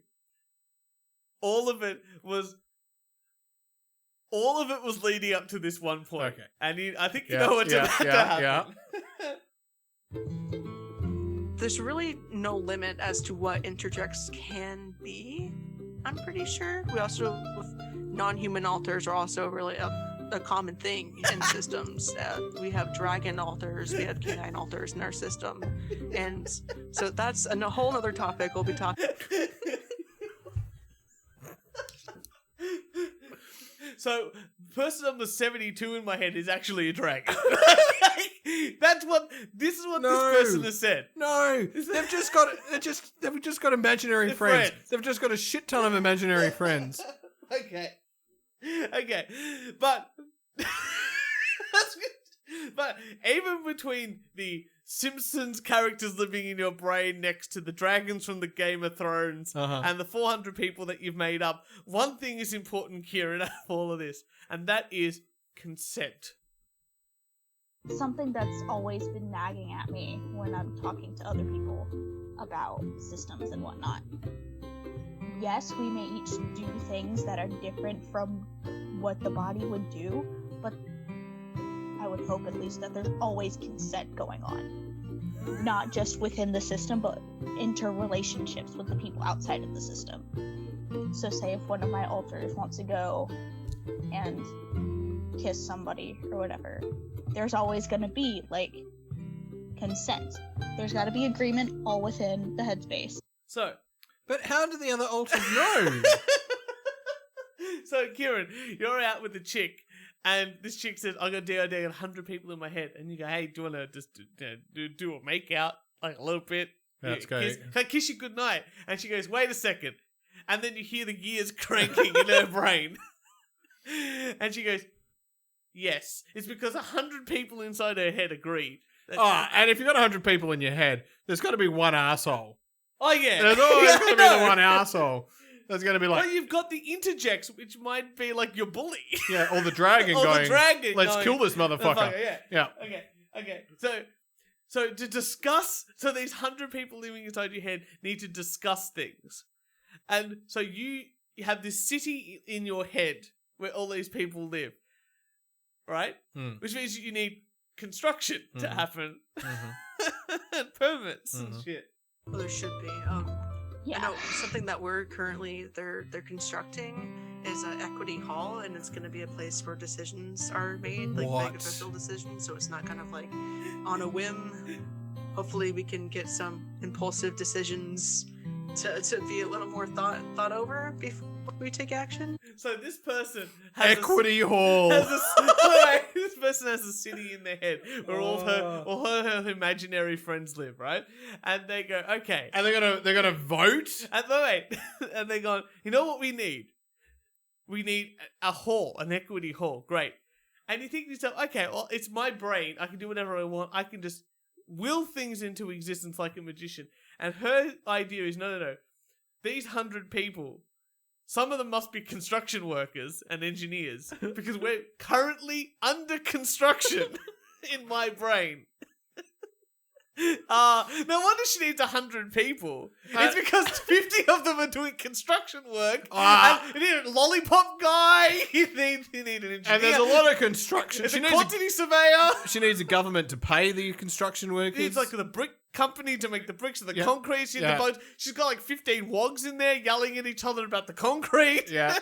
All of it was leading up to this one point. Okay. And I think you know what's about to happen. There's really no limit as to what interjects can be, I'm pretty sure. We also, with non-human alters are also really a common thing in systems. We have dragon alters, we have canine alters in our system. And so that's a whole other topic we'll be talking. So, person number 72 in my head is actually a dragon. This is what this person has said. No, they've just got imaginary friends. They've just got a shit ton of imaginary friends. Okay, but that's good. But even between the Simpsons characters living in your brain next to the dragons from the Game of Thrones and the 400 people that you've made up, one thing is important, Kieran, out of all of this, and that is consent. Something that's always been nagging at me when I'm talking to other people about systems and whatnot. Yes, we may each do things that are different from what the body would do, but I would hope at least that there's always consent going on. Not just within the system, but interrelationships with the people outside of the system. So say if one of my alters wants to go and kiss somebody or whatever, there's always going to be, consent. There's got to be agreement all within the headspace. But how do the other alters know? So, Kieran, you're out with the chick, and this chick says, I got 100 people in my head. And you go, hey, do you want to just do a make out, like a little bit? Let's go. Can I kiss you goodnight? And she goes, wait a second. And then you hear the gears cranking in her brain. And she goes, yes. It's because 100 people inside her head agreed. And if you've got 100 people in your head, there's got to be one asshole. Oh, yeah. There's always got to be the one asshole. There's going to be Well, you've got the interjects, which might be like your bully. Yeah, or the dragon going, let's kill this motherfucker. Yeah. Okay. So to discuss, these 100 people living inside your head need to discuss things. And so you have this city in your head where all these people live, right? Which means you need construction to happen. And permits and shit. Well, there should be. I know something that we're currently they're constructing is an equity hall, and it's going to be a place where decisions are made, big official decisions. So it's not kind of like on a whim. Hopefully, we can get some impulsive decisions to be a little more thought over before we take action. So this person has equity hall. This person has a city in their head where all her imaginary friends live, right? And they go, okay, and they're gonna vote. And they go, you know what we need? We need a hall, an equity hall. Great. And you think to yourself, okay, well, it's my brain. I can do whatever I want. I can just will things into existence like a magician. And her idea is, no. These 100 people, some of them must be construction workers and engineers because we're currently under construction in my brain. No wonder she needs 100 people. It's because 50 of them are doing construction work. And you need a lollipop guy. You need an engineer. And there's a lot of construction. There's a quantity surveyor. She needs a government to pay the construction workers. She needs like the brick company to make the bricks and the concrete. She's got like 15 wogs in there yelling at each other about the concrete. Yeah.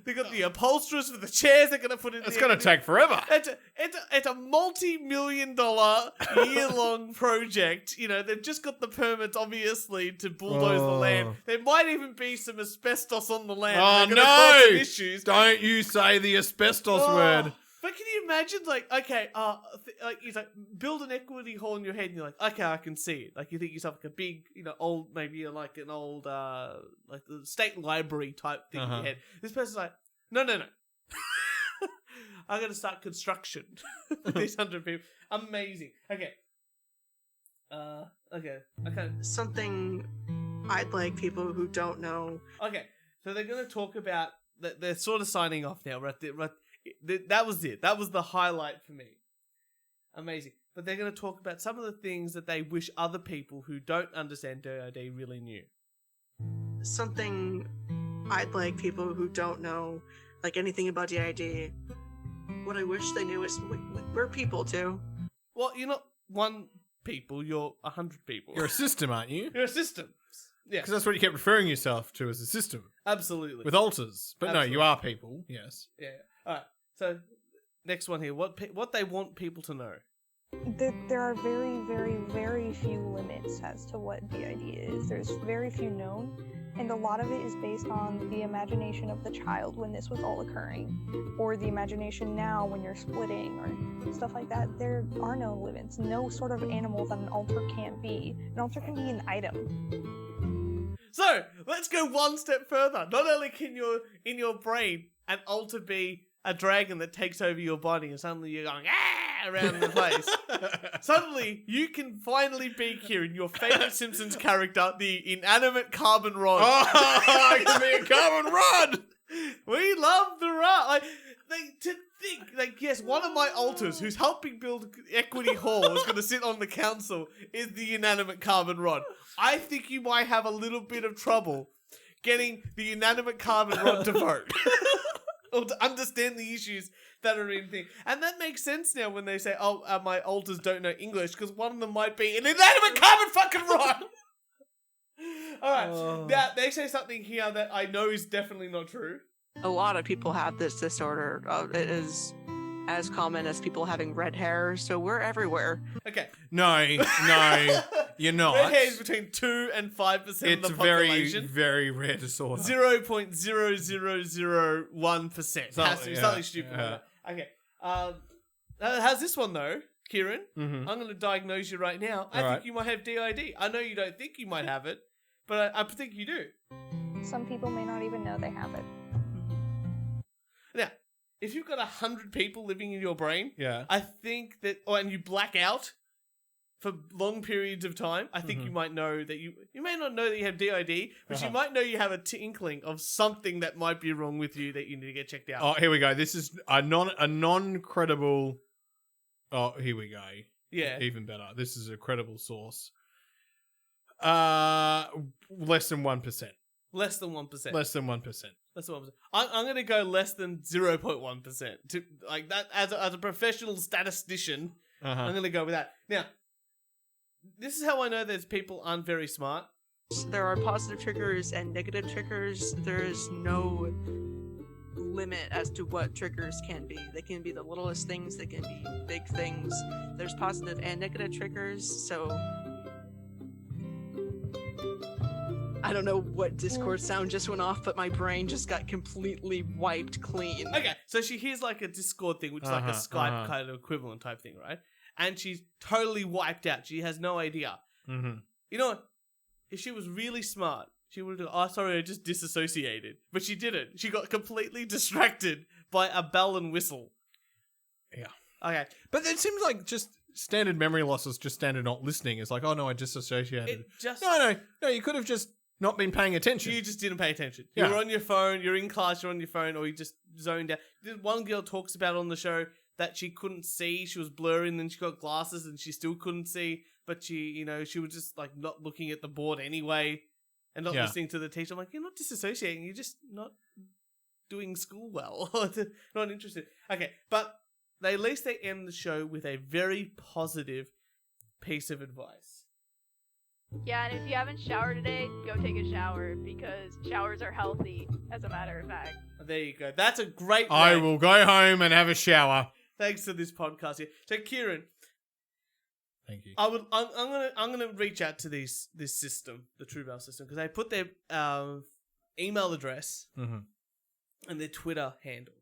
They got the upholsterers for the chairs they're going to put in. It's going to take forever. It's a multi-million-dollar year-long project. You know, they've just got the permits, obviously, to bulldoze the land. There might even be some asbestos on the land. Oh, They're gonna cause some no! issues. Don't you say the asbestos word. But can you imagine, like, okay, like, he's like, build an equity hall in your head, and you're like, okay, I can see it. Like, you think yourself like a big, you know, old, maybe like an old, like the state library type thing in your head. This person's like, no. I'm going to start construction with these 100 people. Amazing. Okay. Okay. Something I'd like people who don't know. Okay, so they're going to talk about, they're sort of signing off now, right? That was it. That was the highlight for me. Amazing. But they're going to talk about some of the things that they wish other people who don't understand DID really knew. Something I'd like people who don't know, like, anything about DID. What I wish they knew is we're people too. Well, you're not one people, you're 100 people. You're a system, aren't you? You're a system. Yeah. Because that's what you kept referring yourself to as a system. Absolutely. With alters. But Absolutely. no, you are people, yes. Yeah. All right. So, next one here. What they want people to know. There are very, very, very few limits as to what DID is. There's very few known, and a lot of it is based on the imagination of the child when this was all occurring, or the imagination now when you're splitting, or stuff like that. There are no limits. No sort of animal that an alter can't be. An alter can be an item. So, let's go one step further. Not only can in your brain an alter be a dragon that takes over your body and suddenly you're going around the place. Suddenly, you can finally be Kieran, your favourite Simpsons character, the inanimate carbon rod. Oh, I can be a carbon rod! We love the rod. Yes, one of my alters who's helping build Equity Hall is going to sit on the council is the inanimate carbon rod. I think you might have a little bit of trouble getting the inanimate carbon rod to vote. Or to understand the issues that are in thing. And that makes sense now when they say, my alters don't know English, because one of them might be an inanimate carbon fucking rod. Alright, now they say something here that I know is definitely not true. A lot of people have this disorder. It is as common as people having red hair, so we're everywhere. Okay. No, you're not. Red hair is between 2 and 5% of the population. It's very rare disorder. 0.0001%. Has to be something stupid like that. Okay. How's this one though, Kieran? Mm-hmm. I'm going to diagnose you right now. I think you might have DID. I know you don't think you might have it, but I think you do. Some people may not even know they have it. Now, if you've got 100 people living in your brain, Yeah. I think that, and you black out for long periods of time, I think you might know that you may not know that you have DID, but you might know you have a inkling of something that might be wrong with you that you need to get checked out. Oh, here we go. This is a non-credible. Oh, here we go. Yeah. Even better. This is a credible source. Less than 1%. Less than 1%. Less than 1%. That's what I'm saying. I'm going to go less than 0.1%. To like that as a professional statistician, I'm going to go with that. Now, this is how I know there's people aren't very smart. There are positive triggers and negative triggers. There's no limit as to what triggers can be. They can be the littlest things, they can be big things. There's positive and negative triggers, so I don't know what Discord sound just went off, but my brain just got completely wiped clean. Okay, so she hears like a Discord thing, which is like a Skype kind of equivalent type thing, right? And she's totally wiped out. She has no idea. Mm-hmm. You know what? If she was really smart, she would have, sorry, I just disassociated. But she didn't. She got completely distracted by a bell and whistle. Yeah. Okay. But it seems like just standard memory loss is just standard not listening. It's like, oh no, I disassociated. No, you could have just not been paying attention. You just didn't pay attention. Yeah. You're on your phone, you're in class, you're on your phone, or you just zoned out. One girl talks about on the show that she couldn't see. She was blurry, and then she got glasses and she still couldn't see. But she was just like not looking at the board anyway and not listening to the teacher. I'm like, you're not disassociating. You're just not doing school well. Not interested. Okay, but at least they end the show with a very positive piece of advice. Yeah, and if you haven't showered today, go take a shower because showers are healthy, as a matter of fact. There you go. That's a great I way. will go home and have a shower. Thanks to this podcast here. So, Kieran, Thank you. I'm gonna reach out to this system, the Truebell system, because they put their email address and their Twitter handle.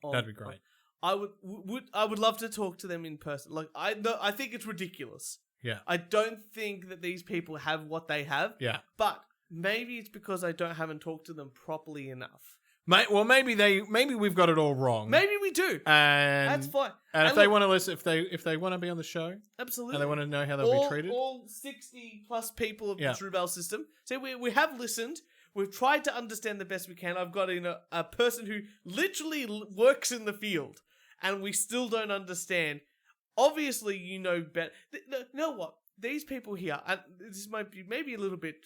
That'd be great. I would love to talk to them in person. Like I think it's ridiculous. Yeah. I don't think that these people have what they have. Yeah. But maybe it's because I haven't talked to them properly enough. Well, maybe we've got it all wrong. Maybe we do. And that's fine. And if they want to listen, if they want to be on the show, absolutely, and they want to know how they'll be treated, all 60 plus people of the Truebell system. So we have listened. We've tried to understand the best we can. I've got in a person who literally works in the field, and we still don't understand. Obviously, you know better. You know what? These people here, and this might be maybe a little bit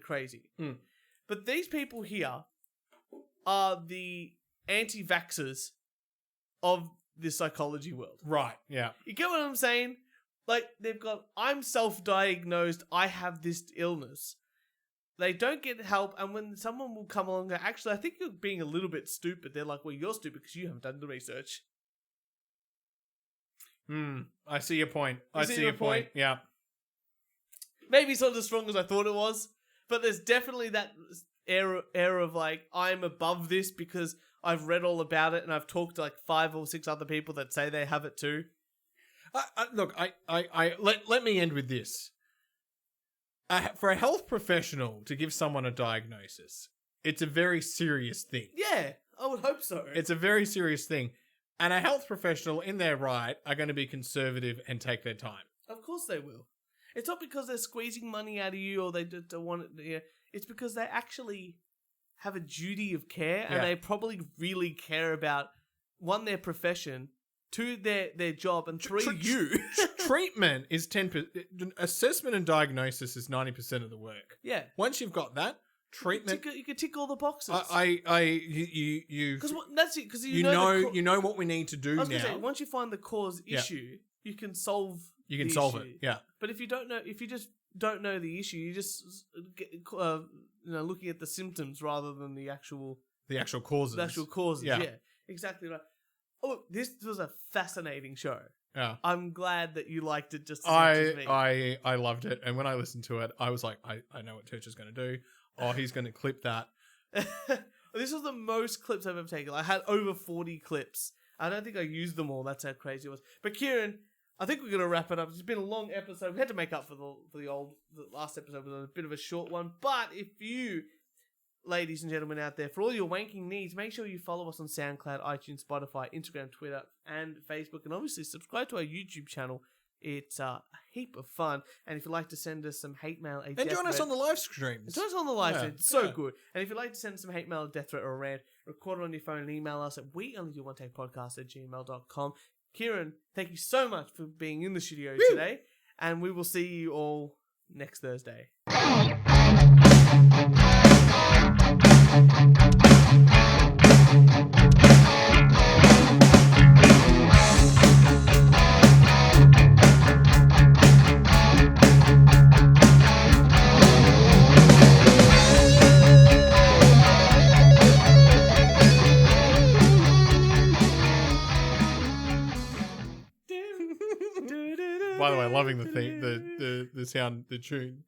crazy, but these people here are the anti-vaxxers of the psychology world. Right, yeah. You get what I'm saying? Like, they've got, I'm self-diagnosed, I have this illness. They don't get help, and when someone will come along and go, actually, I think you're being a little bit stupid, they're like, well, you're stupid because you haven't done the research. I see your point. I see your point? Yeah. Maybe it's not as strong as I thought it was, but there's definitely that air of like, I'm above this because I've read all about it and I've talked to like 5 or 6 other people that say they have it too. Look, let me end with this. For a health professional to give someone a diagnosis, it's a very serious thing. Yeah, I would hope so. It's a very serious thing. And a health professional in their right are going to be conservative and take their time. Of course they will. It's not because they're squeezing money out of you or they don't want it. Yeah. It's because they actually have a duty of care and they probably really care about, 1, their profession, 2, their job, and 3, you. Treatment is 10%. Assessment and diagnosis is 90% of the work. Yeah. Once you've got that, treatment. You can tick all the boxes. Because that's it. Because you know what we need to do now. Say, once you find the cause issue, you can solve. You can solve it. Yeah. But if you just don't know the issue, you just get, looking at the symptoms rather than the actual causes. The actual causes. Yeah. Exactly right. Oh, look, this was a fascinating show. Yeah. I'm glad that you liked it just as much as me. I loved it, and when I listened to it, I was like, I know what Turch is going to do. Oh, he's going to clip that. This was the most clips I've ever taken. I had over 40 clips. I don't think I used them all. That's how crazy it was. But Kieran, I think we're going to wrap it up. It's been a long episode. We had to make up for the last episode was a bit of a short one. But if you, ladies and gentlemen out there, for all your wanking needs, make sure you follow us on SoundCloud, iTunes, Spotify, Instagram, Twitter, and Facebook. And obviously subscribe to our YouTube channel. It's a heap of fun. And if you'd like to send us some hate mail, and join us on the live streams. Join us on the live stream. It's so good. And if you'd like to send some hate mail, a death threat, or a rant, record it on your phone and email us at weonlydowonetake@gmail.com. Kieran, thank you so much for being in the studio today. And we will see you all next Thursday. By the way, loving the theme, the sound, the tune.